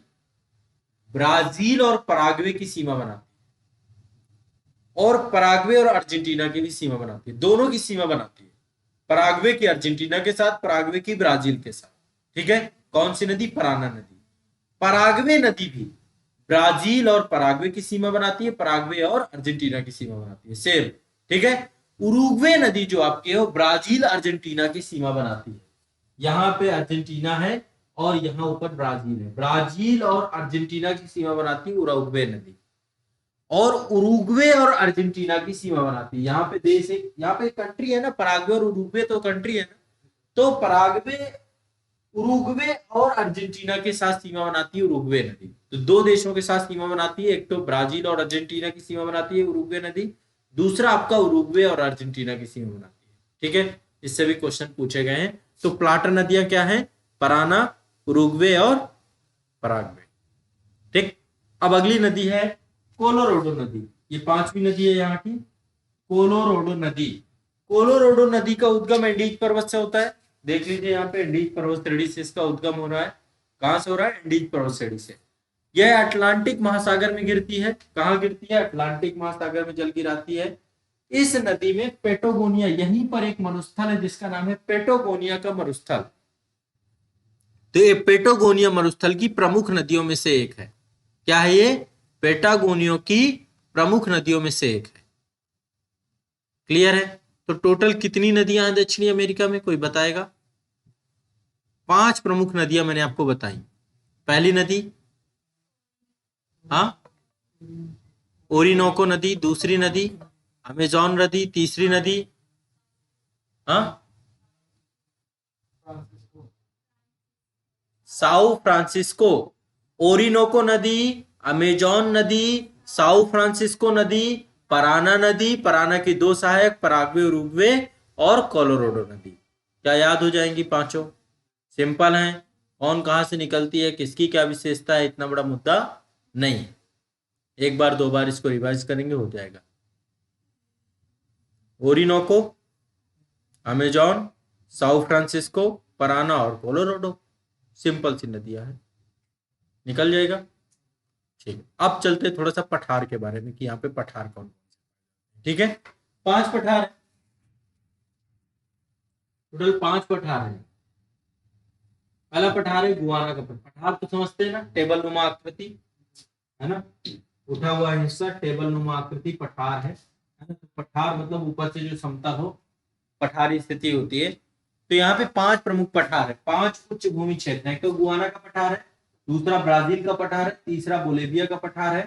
ब्राजील और पराग्वे की सीमा बनाती है, और पराग्वे और अर्जेंटीना की भी सीमा बनाती है, दोनों की सीमा बनाती है, पराग्वे की अर्जेंटीना के साथ, पराग्वे की ब्राजील के साथ। ठीक है, कौन सी नदी? पराना नदी। पराग्वे नदी भी ब्राजील और पराग्वे की सीमा बनाती है, पराग्वे और अर्जेंटीना की सीमा बनाती है, सेम। ठीक है, उरुग्वे नदी जो आपकी है वो ब्राजील अर्जेंटीना की सीमा बनाती है। यहाँ पे अर्जेंटीना है और यहाँ ऊपर ब्राजील है, ब्राजील और अर्जेंटीना की सीमा बनाती है उरुग्वे नदी, और उरुग्वे और अर्जेंटीना की सीमा बनाती है। यहाँ पे देश एक, यहाँ पे कंट्री है ना, पराग्वे और उरुग्वे तो कंट्री है ना, तो पराग्वे उरुग्वे और अर्जेंटीना के साथ सीमा बनाती है उरुग्वे नदी। तो दो देशों के साथ सीमा बनाती है, एक तो ब्राजील और अर्जेंटीना की सीमा बनाती है उरुग्वे नदी, दूसरा आपका उरुग्वे और अर्जेंटीना की सीमा बनाती है। ठीक है, इससे भी क्वेश्चन पूछे गए हैं। तो प्लाटा नदियां क्या है? पराना, उरुग्वे और पराग्वे। ठीक, अब अगली नदी है कोलोराडो नदी, ये पांचवी नदी है यहाँ की, कोलोराडो नदी। कोलोराडो नदी का उद्गम एंडीज पर्वत से होता है, देख लीजिए यहाँ पे एंडीज पर्वत श्रेणी से इसका उद्गम हो रहा है। कहां से हो रहा है? एंडीज पर्वत श्रेणी से। यह अटलांटिक महासागर में गिरती है। कहां गिरती है? अटलांटिक महासागर में जल गिराती है। इस नदी में पेटागोनिया, यहीं पर एक मरुस्थल है जिसका नाम है पेटागोनिया का मरुस्थल। तो ये पेटागोनिया मरुस्थल की प्रमुख नदियों में से एक है। क्या है ये? पेटागोनिया की प्रमुख नदियों में से एक है। क्लियर है? तो टोटल कितनी नदियां हैं दक्षिणी अमेरिका में, कोई बताएगा? 5 प्रमुख नदियां मैंने आपको बताई। पहली नदी, हाँ, ओरिनोको नदी। दूसरी नदी अमेजोन नदी। तीसरी नदी, हाँ, साओ फ्रांसिस्को। ओरिनोको नदी, अमेजोन नदी, साओ फ्रांसिस्को नदी, पराना नदी, पराना की 2 सहायक पराग्वे, उरुग्वे और कोलोराडो नदी। क्या याद हो जाएंगी पांचों? सिंपल है। कौन कहां से निकलती है, किसकी क्या विशेषता है, इतना बड़ा मुद्दा नहीं है। एक बार 2 बार इसको रिवाइज करेंगे, हो जाएगा। Orinoco, Amazon, Sao Francisco, Parana और कोलोराडो, सिंपल सी नदियां हैं, निकल जाएगा। ठीक है, अब चलते थोड़ा सा पठार के बारे में कि यहाँ पे पठार कौन। ठीक है, 5 पठार है, टोटल 5 पठार है। पहला पठार है गुआना का पठार। पठार तो समझते हैं ना, टेबल नुमा आकृति है ना, उठा हुआ हिस्सा टेबल नुमा आकृति पठार है ना। तो पठार मतलब ऊपर से जो समतल हो, पठारी स्थिति होती है। तो यहाँ पे 5 प्रमुख पठार है, 5 उच्च भूमि क्षेत्र है। तो गुआना का पठार है, दूसरा ब्राजील का पठार है, तीसरा बोलेविया का पठार है,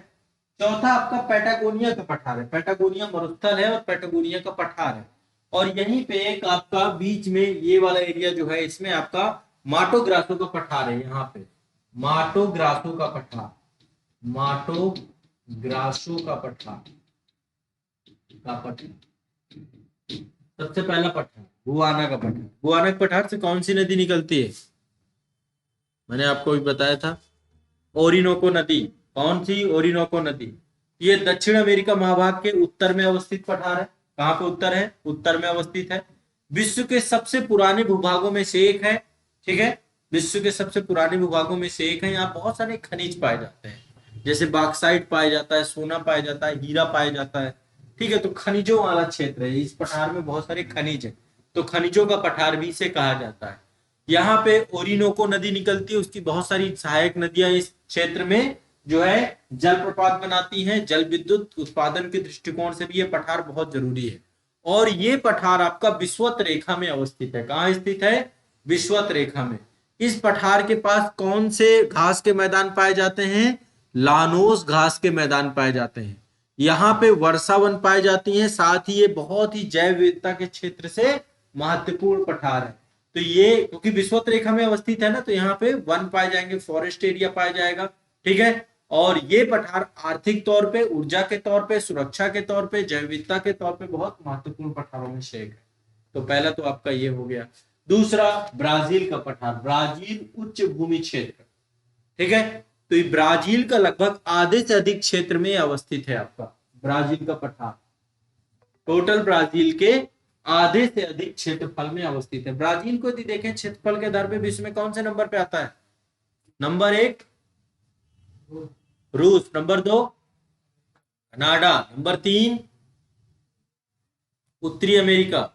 चौथा आपका पैटागोनिया का पठार है। पैटागोनिया मरुस्थल है और पैटागोनिया का पठार है। और यहीं पे एक आपका बीच में ये वाला एरिया जो है, इसमें आपका माटो ग्रासो का पठार है। यहाँ पे माटो ग्रासो का पठार, माटो ग्रासो का पठार, सबसे पहला पठार गुआना का पठार। गुआना के पठार से कौन सी नदी निकलती है? मैंने आपको भी बताया था, ओरिनोको नदी। कौन सी? ओरिनोको नदी। ये दक्षिण अमेरिका महाभाग के उत्तर में अवस्थित पठार है। कहां पे उत्तर है? उत्तर में अवस्थित है। विश्व के सबसे पुराने भूभागों में से एक है। ठीक है, विश्व के सबसे पुराने भूभागों में से एक है। यहाँ बहुत सारे खनिज पाए जाते हैं, जैसे बॉक्साइट पाया जाता है, सोना पाया जाता है, हीरा पाया जाता है। ठीक है, तो खनिजों वाला क्षेत्र है। इस पठार में बहुत सारे खनिज है, तो खनिजों का पठार भी इसे कहा जाता है। यहाँ पे ओरिनोको नदी निकलती है, उसकी बहुत सारी सहायक नदियां इस क्षेत्र में जो है जलप्रपात बनाती हैं। जल विद्युत उत्पादन के दृष्टिकोण से भी ये पठार बहुत जरूरी है। और ये पठार आपका विषुवत रेखा में अवस्थित है। कहाँ स्थित है? विषुवत रेखा में। इस पठार के पास कौन से घास के मैदान पाए जाते हैं? लानोस घास के मैदान पाए जाते हैं। यहाँ पे वर्षावन पाई जाती है, साथ ही ये बहुत ही जैव विविधता के क्षेत्र से महत्वपूर्ण पठार है। तो ये क्योंकि विषुवत रेखा में अवस्थित है ना, तो यहाँ पे वन पाए जाएंगे, फॉरेस्ट एरिया पाया जाएगा। ठीक है, और ये पठार आर्थिक तौर पे, ऊर्जा के तौर पे, सुरक्षा के तौर पे, जैव विविधता के तौर पे बहुत महत्वपूर्ण पठारों में से एक है। तो पहला तो आपका ये हो गया। दूसरा ब्राजील का पठार, ब्राजील उच्च भूमि क्षेत्र। ठीक है, तो ये ब्राजील का लगभग आधे से अधिक क्षेत्र में अवस्थित है आपका ब्राजील का पठार। टोटल ब्राजील के आधे से अधिक क्षेत्रफल में अवस्थित है। ब्राजील को यदि देखें क्षेत्रफल के आधार पे विश्व में कौन से नंबर पे आता है? नंबर 1 रूस, नंबर 2 कनाडा, नंबर 3 उत्तरी अमेरिका,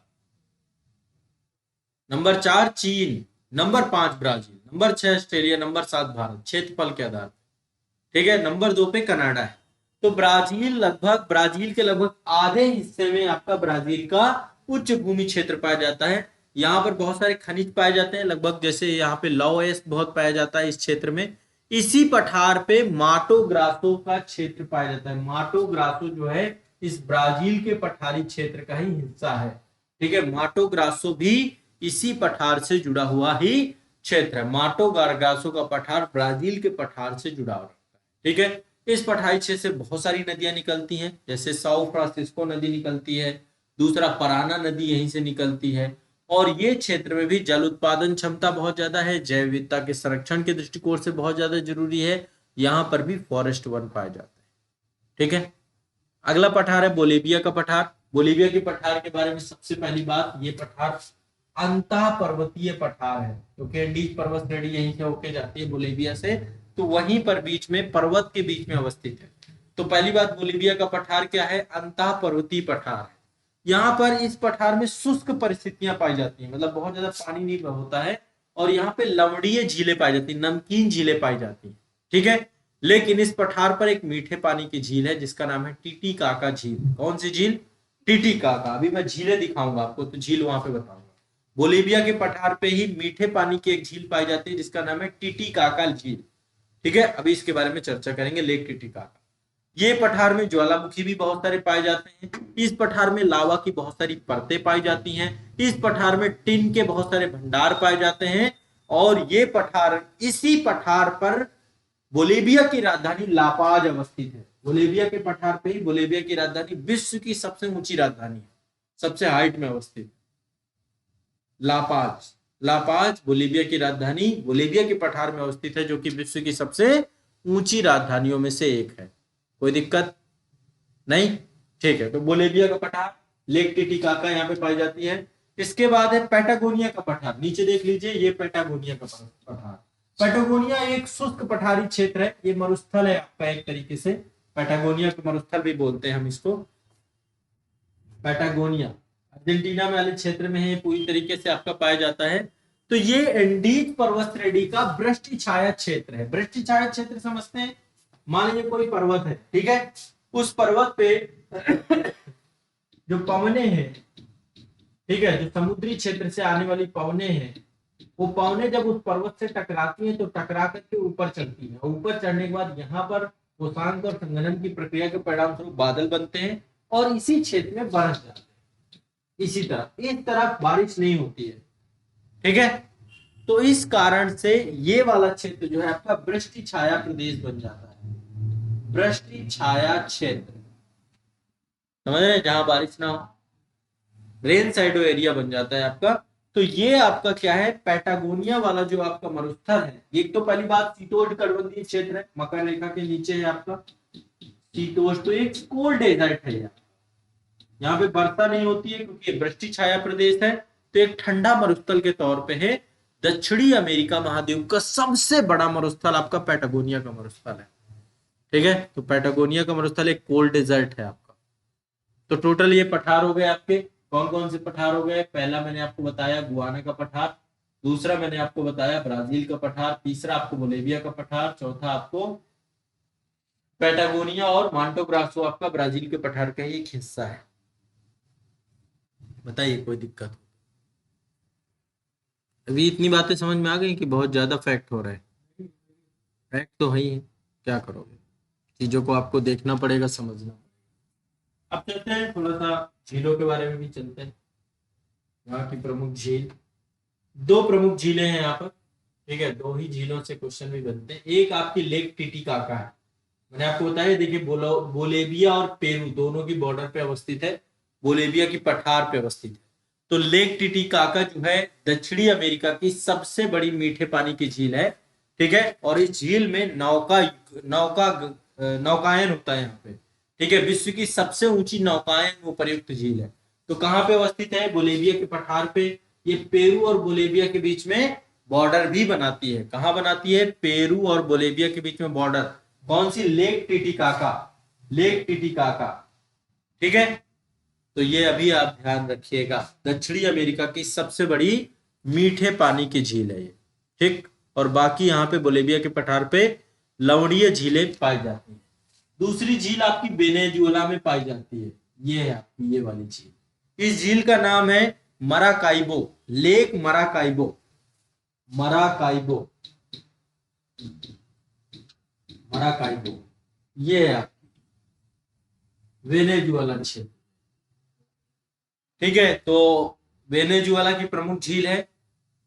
नंबर 4 चीन, number 5 Brazil. Number 6 Australia, number 7 Bharat क्षेत्रफल के आधार पे। ठीक है, नंबर 2 पे कनाडा है। तो ब्राजील के लगभग आधे हिस्से में आपका ब्राजील का उच्च भूमि क्षेत्र पाया जाता है। यहाँ पर बहुत सारे खनिज पाए जाते हैं, लगभग जैसे यहाँ पे लौह बहुत पाया जाता है इस क्षेत्र में। इसी पठार पे माटो ग्रासो का क्षेत्र पाया जाता है। माटो ग्रासो जो है इस ब्राजील के पठारी क्षेत्र का ही हिस्सा है। ठीक है, माटो ग्रासो भी इसी पठार से जुड़ा हुआ ही क्षेत्र है। माटो ग्रासो का पठार ब्राजील के पठार से जुड़ा हुआ है। ठीक है, इस पठारी क्षेत्र से बहुत सारी नदियां निकलती हैं, जैसे साओ फ्रांसिस्को नदी निकलती है, दूसरा पराना नदी यहीं से निकलती है। और ये क्षेत्र में भी जल उत्पादन क्षमता बहुत ज्यादा है, जैव विविधता के संरक्षण के दृष्टिकोण से बहुत ज्यादा जरूरी है। यहाँ पर भी फॉरेस्ट वन पाया जाता है। ठीक है, अगला पठार है बोलीविया का पठार। बोलीविया के पठार के बारे में सबसे पहली बात, ये पठार अंतः पर्वतीय पठार है, क्योंकि एंडीज पर्वत श्रेणी यहीं से होके जाती है बोलीविया से, तो वहीं पर बीच में पर्वत के बीच में अवस्थित है। तो पहली बात, बोलीविया का पठार क्या है? अंतः पर्वतीय पठार है। यहाँ पर इस पठार में शुष्क परिस्थितियां पाई जाती हैं, मतलब बहुत ज्यादा पानी नहीं होता है, और यहाँ पे लवणीय झीलें पाई जाती हैं, नमकीन झीलें पाई जाती हैं। ठीक है, लेकिन इस पठार पर एक मीठे पानी की झील है जिसका नाम है टीटीकाका झील। कौन सी झील? टीटीकाका। अभी मैं झीलें दिखाऊंगा आपको, तो झील वहां पे बताऊंगा। बोलीविया के पठार पे ही मीठे पानी की एक झील पाई जाती है जिसका नाम है टीटीकाका झील। ठीक है, अभी इसके बारे में चर्चा करेंगे, लेक टीटीकाका। ये पठार में ज्वालामुखी भी बहुत सारे पाए जाते हैं। इस पठार में लावा की बहुत सारी परतें पाई जाती हैं। इस पठार में टिन के बहुत सारे भंडार पाए जाते हैं। और ये पठार, इसी पठार पर बोलीविया की राजधानी लापाज अवस्थित है। बोलीविया के पठार पे ही बोलीविया की राजधानी, विश्व की सबसे ऊंची राजधानी है, सबसे हाइट में अवस्थित लापाज। लापाज बोलीविया की राजधानी बोलीविया के पठार में अवस्थित है, जो कि विश्व की सबसे ऊंची राजधानियों में से एक है। कोई दिक्कत नहीं? ठीक है, तो बोलीविया का पठार, लेक टिटिकाका यहाँ पे पाई जाती है। इसके बाद है पैटागोनिया का पठार। नीचे देख लीजिए, ये पैटागोनिया का पठार। पैटागोनिया एक शुष्क पठारी क्षेत्र है, ये मरुस्थल है आपका एक तरीके से। पैटागोनिया को मरुस्थल भी बोलते हैं हम इसको। पैटागोनिया अर्जेंटीना में वाले क्षेत्र में है, पूरी तरीके से आपका पाया जाता है। तो ये एंडीज पर्वत श्रेणी का वृष्टि छाया क्षेत्र है। वृष्टि छाया क्षेत्र समझते हैं? मान लीजिए कोई पर्वत है, ठीक है, उस पर्वत पे जो पवने हैं, ठीक है, जो समुद्री क्षेत्र से आने वाली पवने हैं, वो पवने जब उस पर्वत से टकराती हैं तो टकरा करके ऊपर चढ़ती हैं। ऊपर चढ़ने के बाद यहाँ पर उषांक और संघनन की प्रक्रिया के परिणाम स्वरूप बादल बनते हैं और इसी क्षेत्र में बरस जाते हैं। इसी तरह इस तरफ बारिश नहीं होती है। ठीक है, तो इस कारण से ये वाला क्षेत्र जो है आपका वृष्टि छाया प्रदेश बन जाता है। वृष्टि छाया क्षेत्र, समझ रहे हैं, जहां बारिश ना हो, रेन साइडो एरिया बन जाता है आपका। तो ये आपका क्या है? पैटागोनिया वाला जो आपका मरुस्थल है, एक तो पहली बात शीतोष्ण कटिबंधीय क्षेत्र है, मकर रेखा के नीचे है आपका शीतोष्ण, तो एक कोल्ड डेजर्ट है। यहाँ पे वर्षा नहीं होती है क्योंकि वृष्टि छाया प्रदेश है, तो एक ठंडा मरुस्थल के तौर पे है। दक्षिणी अमेरिका महाद्वीप का सबसे बड़ा मरुस्थल आपका पैटागोनिया का मरुस्थल है। ठीक है, तो पैटागोनिया का मरुस्थल एक कोल्ड डेजर्ट है आपका। तो टोटल ये पठार हो गए आपके। कौन कौन से पठार हो गए? पहला मैंने आपको बताया गुआना का पठार, दूसरा मैंने आपको बताया ब्राजील का पठार, तीसरा आपको बोलीविया का पठार, चौथा आपको पैटागोनिया और मांटो ग्रासो आपका ब्राजील के पठार का ही एक हिस्सा है। बताइए कोई दिक्कत? अभी इतनी बातें समझ में आ गई कि बहुत ज्यादा फैक्ट हो रहा है? फैक्ट तो है ही है, क्या करोगे, चीजों को आपको देखना पड़ेगा, समझना। अब चलते हैं थोड़ा सा झीलों के बारे में भी चलते हैं। यहाँ की प्रमुख झील, दो प्रमुख झीलें हैं यहाँ पर। ठीक है, दो ही झीलों से क्वेश्चन भी बनते हैं। एक आपकी लेक टिटिकाका है, मैंने आपको बताया, देखिए बोलेविया और पेरू दोनों की बॉर्डर पे अवस्थित है, बोलेविया की पठार पे अवस्थित है। तो लेक टिटिकाका जो है दक्षिणी अमेरिका की सबसे बड़ी मीठे पानी की झील है। ठीक है, और इस झील में नौकायन होता है यहाँ पे। ठीक है, विश्व की सबसे ऊंची नौकायन उपयुक्त झील है। तो कहाँ पे अवस्थित है? बोलेविया के पठार पे। ये पेरू और बोलेविया के बीच में बॉर्डर भी बनाती है। कहाँ बनाती है? पेरू और बोलेविया के बीच में बॉर्डर। कौन सी? Lake Titicaca, lake Titicaca. ठीक है, तो ये अभी आप ध्यान रखिएगा, दक्षिणी अमेरिका की सबसे बड़ी मीठे पानी की झील है ये। ठीक, और बाकी यहाँ पे बोलेविया के पठार पे लवणीय झीलें पाई जाती हैं। दूसरी झील आपकी वेनेजुएला में पाई जाती है, ये है आपकी ये वाली झील। इस झील का नाम है Maracaibo, lake Maracaibo. Maracaibo, Maracaibo, ये है आपकी वेनेजुएला क्षेत्र। ठीक है, तो वेनेजुएला की प्रमुख झील है,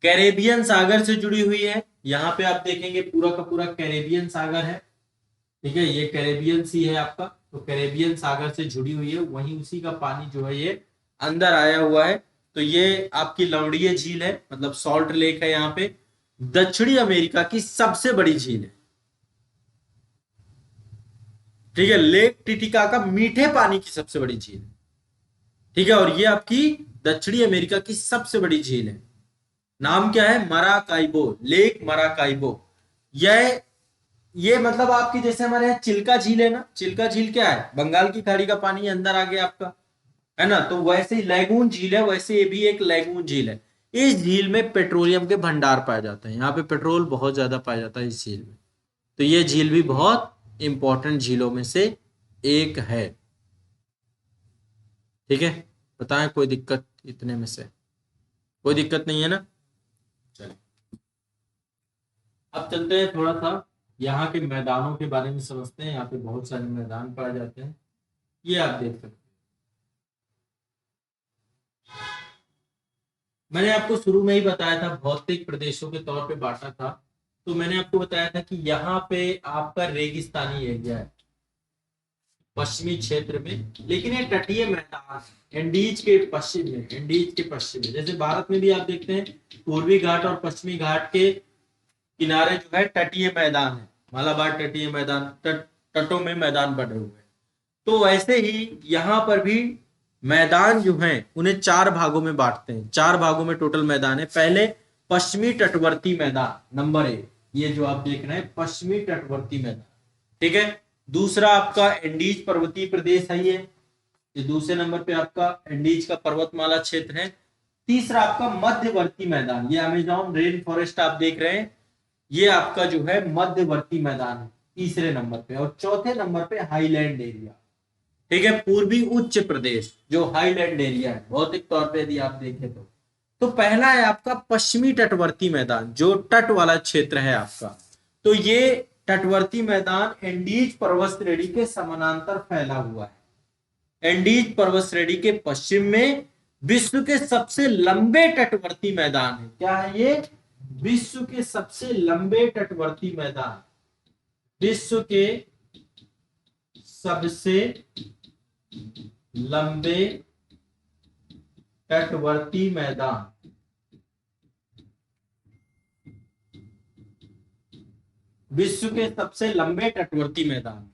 कैरेबियन सागर से जुड़ी हुई है। यहाँ पे आप देखेंगे पूरा का पूरा कैरेबियन सागर है। ठीक है, ये कैरेबियन सी है आपका, तो कैरेबियन सागर से जुड़ी हुई है, वहीं उसी का पानी जो है ये अंदर आया हुआ है। तो ये आपकी लवणीय झील है, मतलब सॉल्ट लेक है। यहाँ पे दक्षिणी अमेरिका की सबसे बड़ी झील है। ठीक है, लेक टिटिका का मीठे पानी की सबसे बड़ी झील है। ठीक है, और ये आपकी दक्षिणी अमेरिका की सबसे बड़ी झील है। नाम क्या है? Maracaibo, lake Maracaibo. यह ये मतलब आपकी जैसे हमारे यहाँ चिल्का झील है ना, चिल्का झील क्या है? बंगाल की खाड़ी का पानी अंदर आ गया आपका, है ना। तो वैसे ही लैगून झील है, वैसे ये भी एक लैगून झील है। इस झील में पेट्रोलियम के भंडार पाए जाते हैं, यहाँ पे पेट्रोल बहुत ज्यादा पाया जाता है इस झील में। तो ये झील भी बहुत इंपॉर्टेंट झीलों में से एक है। ठीक है, बताएं कोई दिक्कत इतने में से? कोई दिक्कत नहीं है ना? चलिए अब चलते हैं थोड़ा सा यहाँ के मैदानों के बारे में समझते हैं। यहाँ पे बहुत सारे मैदान पाए जाते हैं, ये आप देख सकते हैं। मैंने आपको शुरू में ही बताया था, भौतिक प्रदेशों के तौर पे बांटा था। तो मैंने आपको बताया था कि यहाँ पे आपका रेगिस्तानी एरिया है पश्चिमी क्षेत्र में, लेकिन ये तटीय मैदान एंडीज के पश्चिम में, एंडीज के पश्चिम में। जैसे भारत में भी आप देखते हैं पूर्वी घाट और पश्चिमी घाट के किनारे जो है तटीय मैदान है, मालाबार तटीय मैदान, तटों में मैदान बने हुए हैं। तो वैसे ही यहाँ पर भी मैदान जो हैं उन्हें 4 भागों में बांटते हैं। 4 भागों में टोटल मैदान है। पहले पश्चिमी तटवर्ती मैदान, नंबर 1, ये जो आप देख रहे हैं पश्चिमी तटवर्ती मैदान। ठीक है, दूसरा आपका एंडीज पर्वतीय प्रदेश है, ये दूसरे नंबर पे आपका एंडीज का पर्वतमाला क्षेत्र है। तीसरा आपका मध्यवर्ती मैदान, ये अमेजोन रेन फॉरेस्ट आप देख रहे हैं, ये आपका जो है मध्यवर्ती मैदान है तीसरे नंबर पे। और चौथे नंबर पे हाईलैंड एरिया। ठीक है, पूर्वी उच्च प्रदेश जो हाईलैंड एरिया है भौतिक तौर पे यदि आप देखें तो पहला है आपका पश्चिमी तटवर्ती मैदान, जो तट वाला क्षेत्र है आपका। तो ये तटवर्ती मैदान एंडीज पर्वत श्रेणी के समानांतर फैला हुआ है। एंडीज पर्वत श्रेणी के पश्चिम में विश्व के सबसे लंबे तटवर्ती मैदान है। क्या है ये? विश्व के सबसे लंबे तटवर्ती मैदान, विश्व के सबसे लंबे तटवर्ती मैदान, विश्व के सबसे लंबे तटवर्ती मैदान।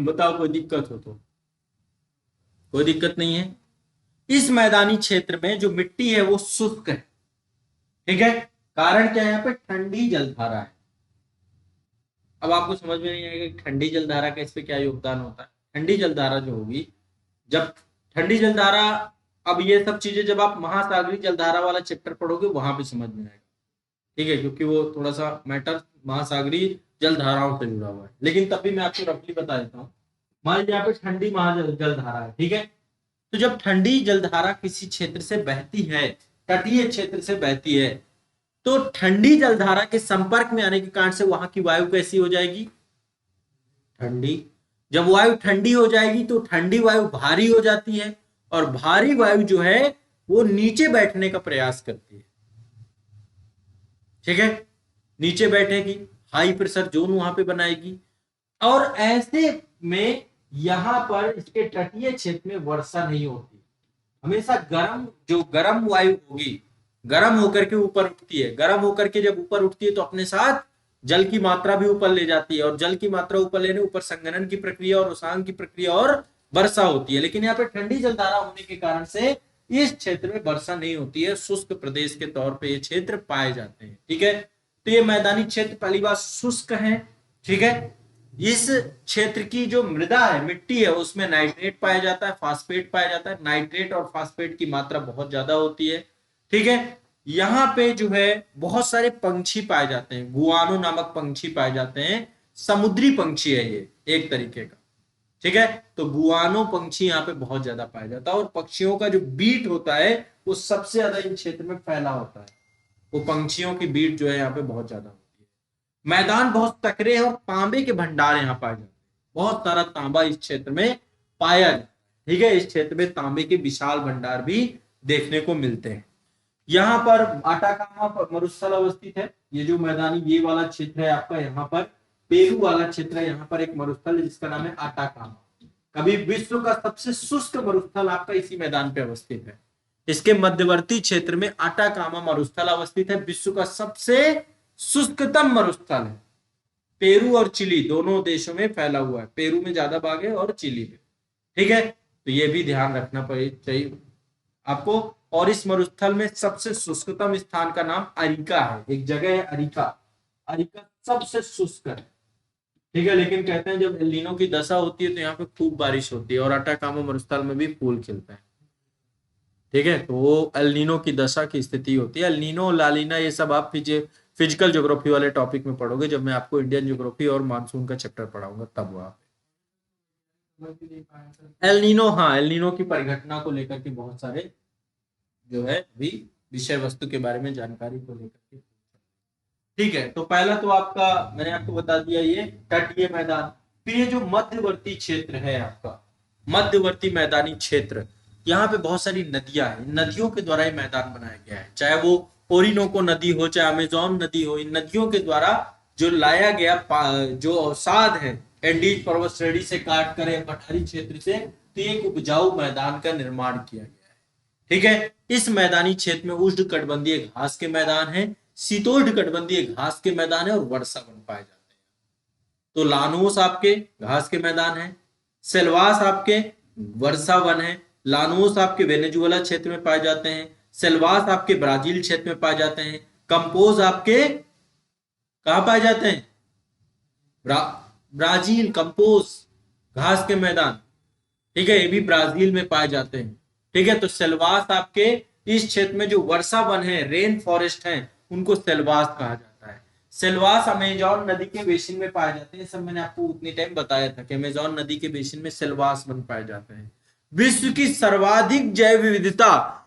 बताओ कोई दिक्कत हो तो? कोई दिक्कत नहीं है। इस मैदानी क्षेत्र में जो मिट्टी है वो शुष्क है। ठीक है, कारण क्या है? यहाँ पे ठंडी जलधारा है। अब आपको समझ में नहीं आएगा कि ठंडी जलधारा का इस पे क्या योगदान होता है। ठंडी जलधारा जो होगी, जब ठंडी जलधारा, अब ये सब चीजें जब आप महासागरीय जलधारा वाला चैप्टर पढ़ोगे वहां पे समझ में आएगा। ठीक है, क्योंकि वो थोड़ा सा मैटर महासागरीय जलधाराओं से जुड़ा हुआ है। लेकिन तब भी मैं आपको रफली बता देता हूँ। मान लीजिए यहाँ पे ठंडी जलधारा है। ठीक है, तो जब ठंडी जलधारा किसी क्षेत्र से बहती है, तटीय क्षेत्र से बहती है, तो ठंडी जलधारा के संपर्क में आने के कारण से वहां की वायु कैसी हो जाएगी? ठंडी। जब वायु ठंडी हो जाएगी तो ठंडी वायु भारी हो जाती है, और भारी वायु जो है वो नीचे बैठने का प्रयास करती है। ठीक है, नीचे बैठेगी, हाई प्रेशर जोन वहां पे बनाएगी, और ऐसे में यहां पर इसके तटीय क्षेत्र में वर्षा नहीं होती। हमेशा गर्म वायु होगी, गर्म होकर के ऊपर उठती है। गर्म होकर के जब ऊपर उठती है तो अपने साथ जल की मात्रा भी ऊपर ले जाती है, और जल की मात्रा ऊपर लेने ऊपर संघनन की प्रक्रिया और उसांग की प्रक्रिया और वर्षा होती है। लेकिन यहाँ पे ठंडी जलधारा होने के कारण से इस क्षेत्र में वर्षा नहीं होती है, शुष्क प्रदेश के तौर पे ये क्षेत्र पाए जाते हैं। ठीक है, तो ये मैदानी क्षेत्र पहली बात शुष्क है। ठीक है, इस क्षेत्र की जो मृदा है, मिट्टी है, उसमें नाइट्रेट पाया जाता है, फास्फेट पाया जाता है। नाइट्रेट और फास्फेट की मात्रा बहुत ज्यादा होती है। ठीक है, यहाँ पे जो है बहुत सारे पंछी पाए जाते हैं, गुआनो नामक पंछी पाए जाते हैं, समुद्री पंछी है ये एक तरीके का, ठीक है। तो गुआनो पंछी यहाँ पे बहुत ज्यादा पाया जाता है, और पक्षियों का जो बीट होता है वो सबसे ज्यादा इन क्षेत्र में फैला होता है। वो पंछियों की बीट जो है यहाँ पे बहुत ज्यादा होती है। मैदान बहुत तकरे हैं और तांबे के भंडार यहाँ पाए जाते हैं, बहुत सारा तांबा इस क्षेत्र में पाया जाता है, ठीक है। इस क्षेत्र में तांबे के विशाल भंडार भी देखने को मिलते हैं। यहाँ पर आटाकामा मरुस्थल अवस्थित है। ये जो मैदानी ये वाला क्षेत्र है आपका, यहाँ पर पेरू वाला क्षेत्र है, यहाँ पर एक मरुस्थल है जिसका नाम है आटाकामा। कभी विश्व का सबसे शुष्क मरुस्थल आपका इसी मैदान पे अवस्थित है। इसके मध्यवर्ती क्षेत्र में आटाकामा मरुस्थल अवस्थित है, विश्व का सबसे शुष्कतम मरुस्थल है। पेरू और चिली दोनों देशों में फैला हुआ है, पेरू में ज्यादा भाग है और चिली में, ठीक है। तो ये भी ध्यान रखना चाहिए आपको। और इस मरुस्थल में सबसे शुष्कतम स्थान का नाम अरिका है, एक जगह है अरिका, अरिका सबसे शुष्क है, ठीक है। लेकिन कहते हैं जब एल नीनो की दशा होती है तो यहाँ पे खूब बारिश होती है, और आटाकामा मरुस्थल में भी फूल खिलता है, ठीक है। तो वो एल नीनो की दशा की स्थिति होती है। एल नीनो, लालीना, ये सब आप फिजिकल ज्योग्राफी वाले टॉपिक में पढ़ोगे, जब मैं आपको इंडियन ज्योग्राफी और मानसून का चैप्टर पढ़ाऊंगा तब वहां एल नीनो, हाँ एल नीनो की परिघटना को लेकर के बहुत सारे जो है भी विषय वस्तु के बारे में जानकारी को लेकर के, ठीक है। तो पहला तो आपका मैंने आपको बता दिया ये तटीय मैदान। फिर ये जो मध्यवर्ती क्षेत्र है आपका, मध्यवर्ती मैदानी क्षेत्र, यहाँ पे बहुत सारी नदियां हैं, नदियों के द्वारा ये मैदान बनाया गया है, चाहे वो ओरिनोको नदी हो चाहे अमेजोन नदी हो, इन नदियों के द्वारा जो लाया गया जो अवसाद है एंडीज पर्वत श्रेणी से काट कर पठारी क्षेत्र से, तो एक उपजाऊ मैदान का निर्माण किया गया है, ठीक है। इस मैदानी क्षेत्र में उष्णकटिबंधीय घास के मैदान है, शीतोष्णकटिबंधीय घास के मैदान है और वर्षा वन पाए जाते हैं। तो लानोस आपके घास के मैदान है, सेल्वास आपके वर्षा वन है। लानोस आपके वेनेजुएला क्षेत्र में पाए जाते हैं, सेल्वास आपके ब्राजील क्षेत्र में पाए जाते हैं, कंपोज आपके कहां पाए जाते हैं, ब्राजील, कंपोज घास के मैदान, ठीक है, ये भी ब्राजील में पाए जाते हैं, ठीक है। तो सेल्वास आपके इस क्षेत्र में जो वर्षा वन है, रेन फॉरेस्ट है, उनको सेल्वास कहा जाता है। सेल्वास अमेजोन नदी के बेसिन में पाए जाते हैं, सब मैंने आपको उतनी टाइम बताया था कि अमेजोन नदी के बेसिन में सेल्वास वन पाए जाते हैं। विश्व की सर्वाधिक जैव विविधता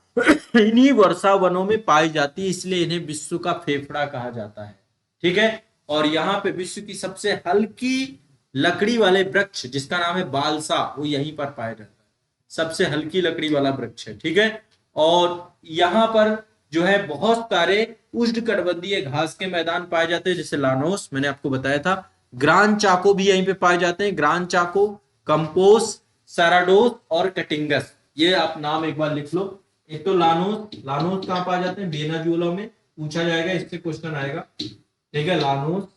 इन्हीं वर्षा वनों में पाई जाती है, इसलिए इन्हें विश्व का फेफड़ा कहा जाता है, ठीक है। और यहाँ पे विश्व की सबसे हल्की लकड़ी वाले वृक्ष जिसका नाम है बालसा, वो यहीं पर पाया जाता है, सबसे हल्की लकड़ी वाला वृक्ष है, ठीक है। और यहाँ पर जो है बहुत सारे उष्णकटिबंधीय घास के मैदान पाए जाते हैं, जैसे लानोस मैंने आपको बताया था, ग्रांड चाको भी यहीं पे पाए जाते हैं, ग्रांड चाको, कंपोस, सैराडोस और कटिंगस, ये आप नाम एक बार लिख लो। एक तो लानोस, लानोस कहाँ पाए जाते हैं, वेनेजुएला में, पूछा जाएगा, इससे क्वेश्चन आएगा, ठीक है। लानोस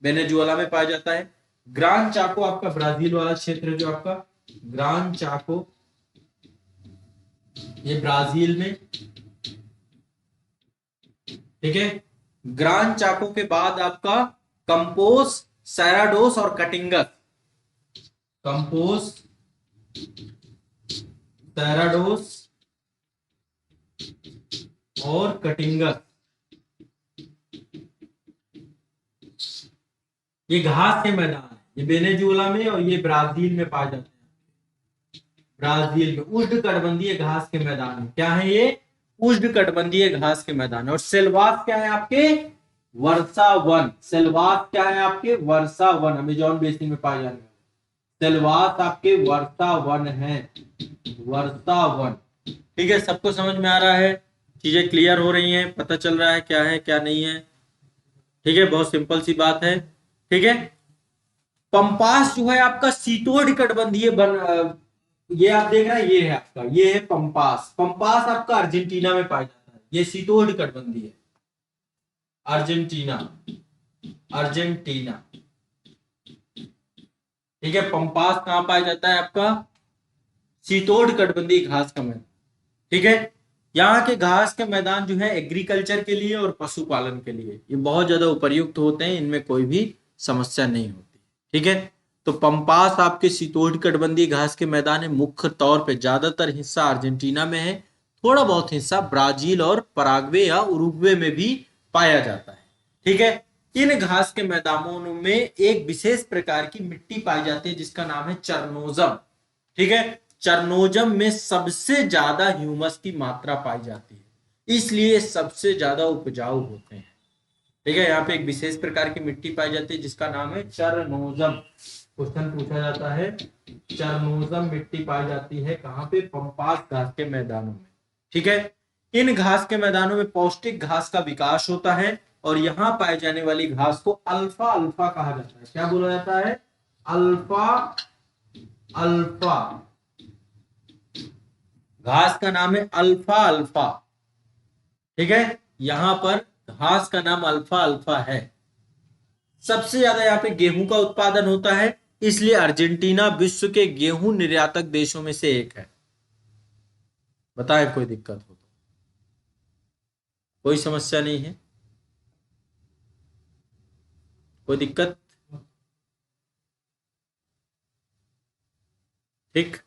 वेनेजुएला में पाया जाता है। ग्रांड चाको आपका ब्राजील वाला क्षेत्र है, जो आपका ग्रांड चाको ये ब्राजील में, ठीक है। ग्रांड चाको के बाद आपका कंपोस, सैराडोस और कटिंगस, कंपोस, सैराडोस और कटिंगस, ये घास के मैदान है, ये वेनेजुएला में और ये ब्राजील में पाए जाते हैं। ब्राजील में उष्णकटिबंधीय घास के मैदान है, क्या है ये, उष्णकटिबंधीय घास के मैदान। और सेल्वास क्या है आपके, वर्षा वन, सेल्वास क्या है आपके, वर्षा वन, अमेजोन बेसिन में पाए जाने वाले सेल्वास आपके वर्षा वन है, वर्षा वन, ठीक है। सबको समझ में आ रहा है, चीजें क्लियर हो रही हैं, पता चल रहा है क्या नहीं है, ठीक है। बहुत सिंपल सी बात है, ठीक है। पंपास जो है आपका शीतोष्णकटिबंधीय ये आप देख रहे हैं, ये है आपका, ये है पंपास, पंपास आपका अर्जेंटीना में पाया जाता है, ये शीतोष्णकटिबंधीय, अर्जेंटीना, अर्जेंटीना, ठीक है। पंपास कहां पाया जाता है आपका, शीतोष्णकटिबंधीय घास का मैदान, ठीक है। यहाँ के घास के मैदान जो है एग्रीकल्चर के लिए और पशुपालन के लिए ये बहुत ज्यादा उपयुक्त होते हैं, इनमें कोई भी समस्या नहीं होती, ठीक है। तो पंपास आपके शीतोष्णकटिबंधीय घास के मैदान है, मुख्य तौर पे ज्यादातर हिस्सा अर्जेंटीना में है, थोड़ा बहुत हिस्सा ब्राजील और पराग्वे या उरुग्वे में भी पाया जाता है। ठीक है, इन घास के मैदानों में एक विशेष प्रकार की मिट्टी पाई जाती है जिसका नाम है चरनोजम। ठीक है, चरनोजम में सबसे ज्यादा ह्यूमस की मात्रा पाई जाती है, इसलिए सबसे ज्यादा उपजाऊ होते हैं। ठीक है, यहाँ पे एक विशेष प्रकार की मिट्टी पाई जाती है जिसका नाम है चरनोजम। क्वेश्चन पूछा जाता है, चरनोजम मिट्टी पाई जाती है कहाँ पे? पंपास घास के मैदानों में। ठीक है, इन घास के मैदानों में पौष्टिक घास का विकास होता है और यहाँ पाए जाने वाली घास को अल्फा अल्फा कहा जाता है। क्या बोला जाता है? Alpha alpha. घास का नाम है अल्फा अल्फा। ठीक है, यहां पर घास का नाम अल्फा अल्फा है। सबसे ज्यादा यहाँ पे गेहूं का उत्पादन होता है, इसलिए अर्जेंटीना विश्व के गेहूं निर्यातक देशों में से एक है। बताएं कोई दिक्कत हो तो? कोई समस्या नहीं है? कोई दिक्कत? ठीक,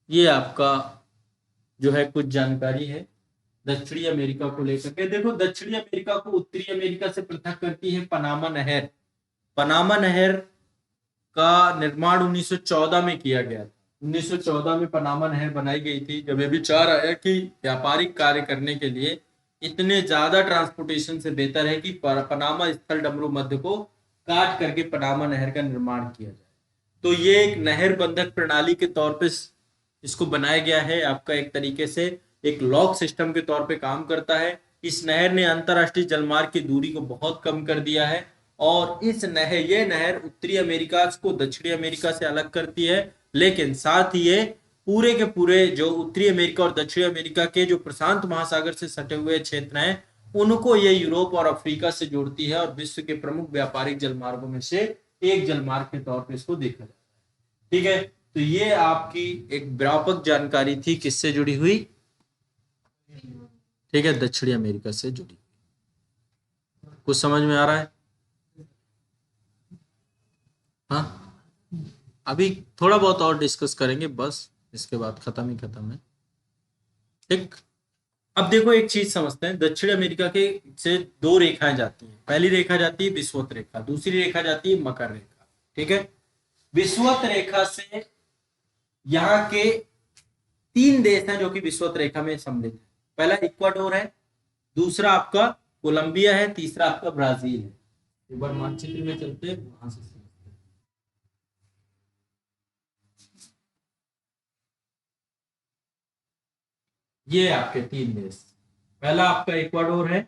ये आपका जो है कुछ जानकारी है दक्षिणी अमेरिका को लेकर के। देखो, दक्षिणी अमेरिका को उत्तरी अमेरिका से पृथक करती है पनामा नहर। पनामा नहर का निर्माण 1914 में किया गया था। 1914 में पनामा नहर बनाई गई थी जब ये विचार आया कि व्यापारिक कार्य करने के लिए इतने ज्यादा ट्रांसपोर्टेशन से बेहतर है कि पनामा स्थल डमरू मध्य को काट करके पनामा नहर का निर्माण किया जाए। तो ये एक नहर बंधक प्रणाली के तौर पे इसको बनाया गया है। आपका एक तरीके से एक लॉक सिस्टम के तौर पे काम करता है। इस नहर ने अंतरराष्ट्रीय जलमार्ग की दूरी को बहुत कम कर दिया है और ये नहर उत्तरी अमेरिका को दक्षिणी अमेरिका से अलग करती है, लेकिन साथ ही ये पूरे के पूरे जो उत्तरी अमेरिका और दक्षिणी अमेरिका के जो प्रशांत महासागर से सटे हुए क्षेत्र हैं उनको ये यूरोप और अफ्रीका से जोड़ती है और विश्व के प्रमुख व्यापारिक जलमार्गों में से एक जलमार्ग के तौर पर इसको देखा जाता है। ठीक है, तो ये आपकी एक व्यापक जानकारी थी किससे जुड़ी हुई? ठीक है, दक्षिणी अमेरिका से जुड़ी। कुछ समझ में आ रहा है? हाँ, अभी थोड़ा बहुत और डिस्कस करेंगे, बस इसके बाद खत्म ही खत्म है। ठीक, अब देखो एक चीज समझते हैं। दक्षिण अमेरिका के से दो रेखाएं जाती हैं। पहली रेखा जाती है विषुवत रेखा, दूसरी रेखा जाती है मकर रेखा। ठीक है, विषुवत रेखा से यहाँ के तीन देश हैं जो कि विषुवत रेखा में सम्मिलित है। पहला इक्वाडोर है, दूसरा आपका कोलंबिया है, तीसरा आपका ब्राजील है। एक बार मानचित्र में चलते हैं, वहां से समझते हैं। ये आपके तीन देश, पहला आपका इक्वाडोर है,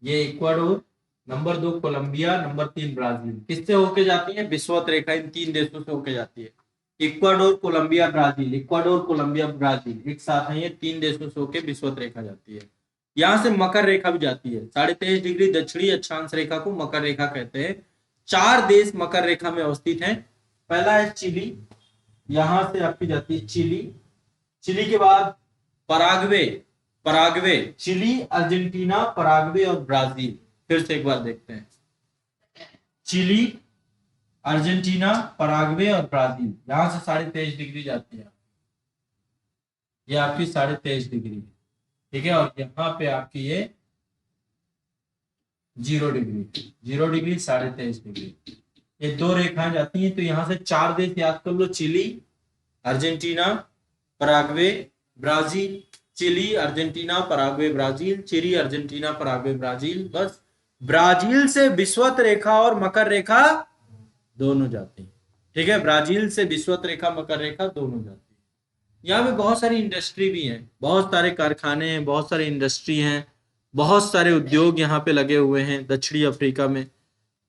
ये Ecuador, number 2 Colombia, number 3 Brazil. किससे होके जाती है? विषुवत रेखा इन तीन देशों से होके जाती है। Ecuador, Colombia, Brazil, Ecuador, Colombia, Brazil एक साथ है। ये तीन देशों से होके विषुवत रेखा जाती है। यहां से मकर रेखा भी जाती है। 23.5 डिग्री दक्षिणी अक्षांश रेखा को मकर रेखा कहते हैं। 4 देश मकर रेखा में अवस्थित हैं। पहला है चिली, यहां से आपकी जाती है चिली। चिली के बाद Paraguay, Paraguay, Chile, Argentina, Paraguay और ब्राजील। फिर से एक बार देखते हैं, चिली, अर्जेंटीना, पराग्वे और ब्राजील। यहां से 23.5 डिग्री जाती है, ये आपकी 23.5 डिग्री। ठीक है, और यहाँ पे आपकी ये 0 डिग्री, 0 डिग्री, 23.5 डिग्री। ये दो रेखाएं जाती हैं। तो यहां से 4 देश याद कर लो, Chile, Argentina, Paraguay, Brazil. Chile, Argentina, Paraguay, Brazil, Chile, Argentina, Paraguay, Brazil. बस ब्राजील से विषुवत रेखा और मकर रेखा दोनों जाती है। ठीक है, ब्राजील से विषुवत रेखा मकर रेखा दोनों जाती है। यहाँ पे बहुत सारी इंडस्ट्री भी है, बहुत सारे कारखाने हैं, बहुत सारे इंडस्ट्री हैं, बहुत सारे उद्योग यहाँ पे लगे हुए हैं दक्षिणी अफ्रीका में।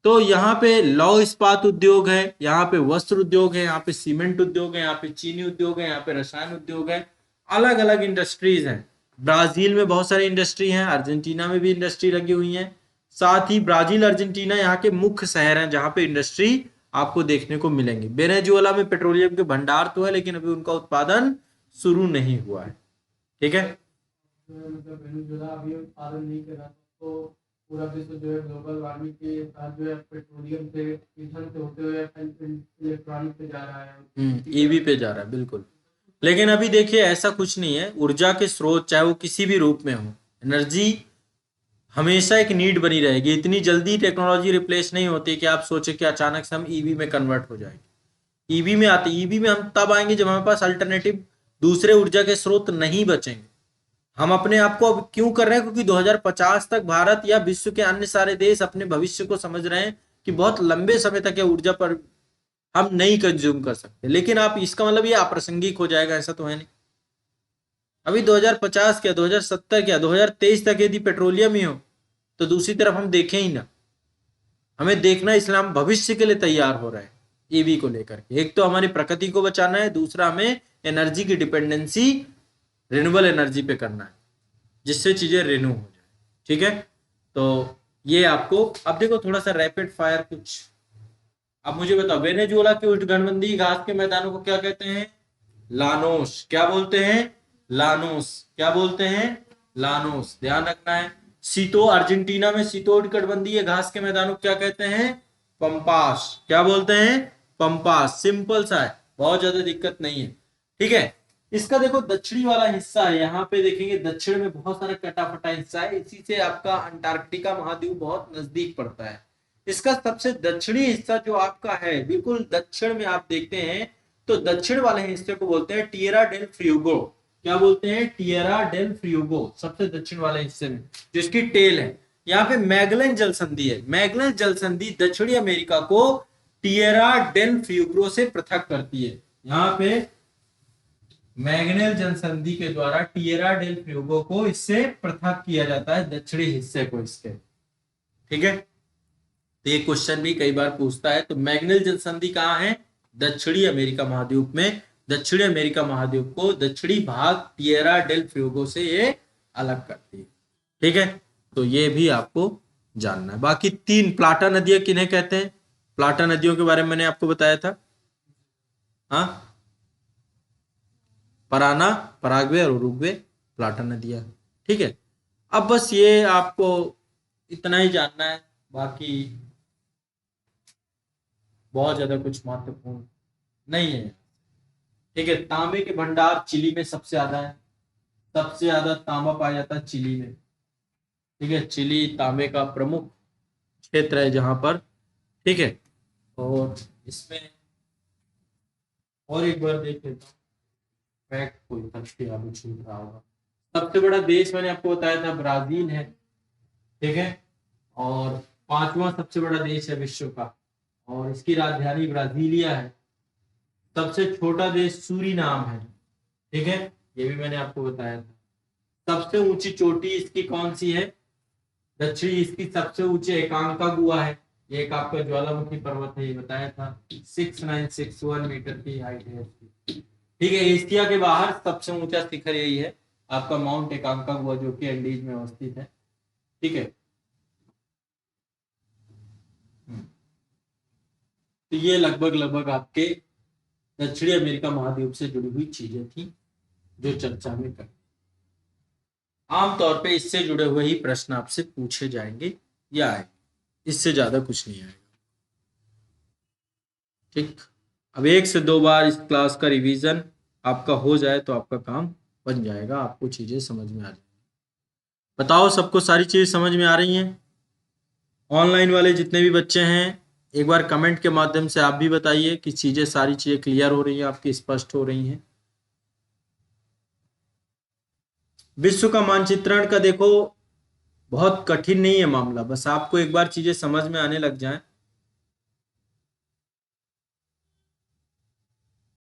तो यहाँ पे लौह इस्पात उद्योग है, यहाँ पे वस्त्र उद्योग है, यहाँ पे सीमेंट उद्योग है, यहाँ पे चीनी उद्योग है, यहाँ पे रसायन उद्योग है, अलग अलग इंडस्ट्रीज हैं। ब्राजील में बहुत सारी इंडस्ट्री हैं, अर्जेंटीना में भी इंडस्ट्री लगी हुई है। साथ ही ब्राजील, अर्जेंटीना यहाँ के मुख्य शहर हैं जहाँ पे इंडस्ट्री आपको देखने को मिलेंगे। वेनेजुएला में पेट्रोलियम के भंडार तो है, लेकिन अभी उनका उत्पादन शुरू नहीं हुआ है। ठीक है, मतलब वेनेजुएला अभी उत्पादन नहीं कर रहा, तो पूरा विश्व जो है ग्लोबल वार्मिंग के साथ जो है पेट्रोलियम से, ईंधन से होते हुए इलेक्ट्रॉनिक पे जा रहा है, ईवी पे जा रहा है, बिल्कुल। लेकिन अभी देखिए ऐसा कुछ नहीं है, ऊर्जा के स्रोत चाहे वो किसी भी रूप में हो, एनर्जी हमेशा एक नीड बनी रहेगी। इतनी जल्दी टेक्नोलॉजी रिप्लेस नहीं होती कि आप सोचे कि अचानक से हम ईवी में कन्वर्ट हो जाएंगे। ईवी में आते, ईवी में हम तब आएंगे जब हमारे पास अल्टरनेटिव दूसरे ऊर्जा के स्रोत नहीं बचेंगे। हम अपने आप को अब क्यों कर रहे हैं, क्योंकि 2050 तक भारत या विश्व के अन्य सारे देश अपने भविष्य को समझ रहे हैं कि बहुत लंबे समय तक यह ऊर्जा पर हम नहीं कंज्यूम कर सकते। लेकिन आप इसका मतलब ये अप्रासंगिक हो जाएगा, ऐसा तो है नहीं। अभी 2050 क्या, 2070 क्या, 2023 तक यदि पेट्रोलियम ही हो तो दूसरी तरफ हम देखें ही ना। हमें देखना, इसलिए हम भविष्य के लिए तैयार हो रहे हैं ईवी को लेकर के। एक तो हमारी प्रकृति को बचाना है, दूसरा हमें एनर्जी की डिपेंडेंसी रिन्यूएबल एनर्जी पे करना है, जिससे चीजें रिन्यू हो जाए। ठीक है, तो ये आपको अब देखो थोड़ा सा रैपिड फायर कुछ। अब मुझे बताओ, वेनेजुएला के उष्णकटिबंधीय घास के मैदानों को क्या कहते हैं? लानोस। क्या बोलते हैं? लानोस। क्या बोलते हैं? लानोस। ध्यान रखना है। अर्जेंटीना में शीतोष्णकटिबंधीय घास के मैदानों को क्या कहते हैं? पंपास। क्या बोलते हैं? पंपास। सिंपल सा है, बहुत ज्यादा दिक्कत नहीं है। ठीक है, इसका देखो दक्षिणी वाला हिस्सा है, यहाँ पे देखेंगे दक्षिण में बहुत सारा कटा फटा हिस्सा है, इसी से आपका अंटार्कटिका महाद्वीप बहुत नजदीक पड़ता है। इसका सबसे दक्षिणी हिस्सा जो आपका है, बिल्कुल दक्षिण में आप देखते हैं, तो दक्षिण वाले हिस्से को बोलते हैं टिएरा डेल फ्यूगो। क्या बोलते हैं? टिएरा डेल फ्यूगो, सबसे दक्षिण वाले हिस्से में, जिसकी टेल है। यहाँ पे मैगलन जल संधि है। मैगलन जल संधि दक्षिणी अमेरिका को टिएरा डेल फ्यूगो से पृथक करती है। यहाँ पे मैग्नेल जल संधि के द्वारा टिएरा डेल फ्यूगो को इससे पृथक किया जाता है, दक्षिणी हिस्से को इसके। ठीक है, तो ये क्वेश्चन भी कई बार पूछता है। तो मैग्नेल जल संधि कहाँ है? दक्षिणी अमेरिका महाद्वीप में। दक्षिणी अमेरिका महाद्वीप को दक्षिणी भाग टिएरा डेल फ्यूगो से ये अलग करती है। ठीक है, तो ये भी आपको जानना है। बाकी 3 प्लाटा नदियां किन्हें कहते हैं? प्लाटा नदियों के बारे में मैंने आपको बताया था। हाँ, पराना, पराग्वे और उरुग्वे प्लाटा नदियां। ठीक है, अब बस ये आपको इतना ही जानना है, बाकी बहुत ज्यादा कुछ महत्वपूर्ण नहीं है। ठीक है, तांबे के भंडार चिली में सबसे ज्यादा है। सबसे ज्यादा तांबा पाया जाता है चिली में। ठीक है, चिली तांबे का प्रमुख क्षेत्र है जहां पर। ठीक है, और इसमें और एक बार देख लेता हूँ, फैक्ट कोई तथ्य आपको छूट रहा होगा। सबसे बड़ा देश मैंने आपको बताया था ब्राजील है। ठीक है, और 5वां सबसे बड़ा देश है विश्व का, और इसकी राजधानी ब्राजीलिया है। सबसे छोटा देश सूरीनाम है। ठीक है, ये भी मैंने आपको बताया था। सबसे ऊंची चोटी इसकी कौन सी है? दक्षिणी इसकी सबसे ऊंचे एकांका गुआ है। ये एक आपका ज्वालामुखी पर्वत है, ये बताया था। 6961 मीटर की हाइट है इसकी। ठीक है, एशिया के बाहर सबसे ऊंचा शिखर यही है आपका माउंट एकांका गुआ, जो कि एंडीज में अवस्थित है। ठीक है, तो ये लगभग आपके दक्षिणी अमेरिका महाद्वीप से जुड़ी हुई चीजें थी जो चर्चा में कर। आमतौर पे इससे जुड़े हुए ही प्रश्न आपसे पूछे जाएंगे या आएंगे, इससे ज्यादा कुछ नहीं आएगा। ठीक, अब 1 से 2 बार इस क्लास का रिवीजन आपका हो जाए तो आपका काम बन जाएगा, आपको चीजें समझ में आ जाएगी। बताओ, सबको सारी चीजें समझ में आ रही हैं? ऑनलाइन वाले जितने भी बच्चे हैं, एक बार कमेंट के माध्यम से आप भी बताइए कि चीजें, सारी चीजें क्लियर हो रही हैं आपकी, स्पष्ट हो रही हैं। विश्व का मानचित्रण का देखो बहुत कठिन नहीं है मामला, बस आपको एक बार चीजें समझ में आने लग जाएं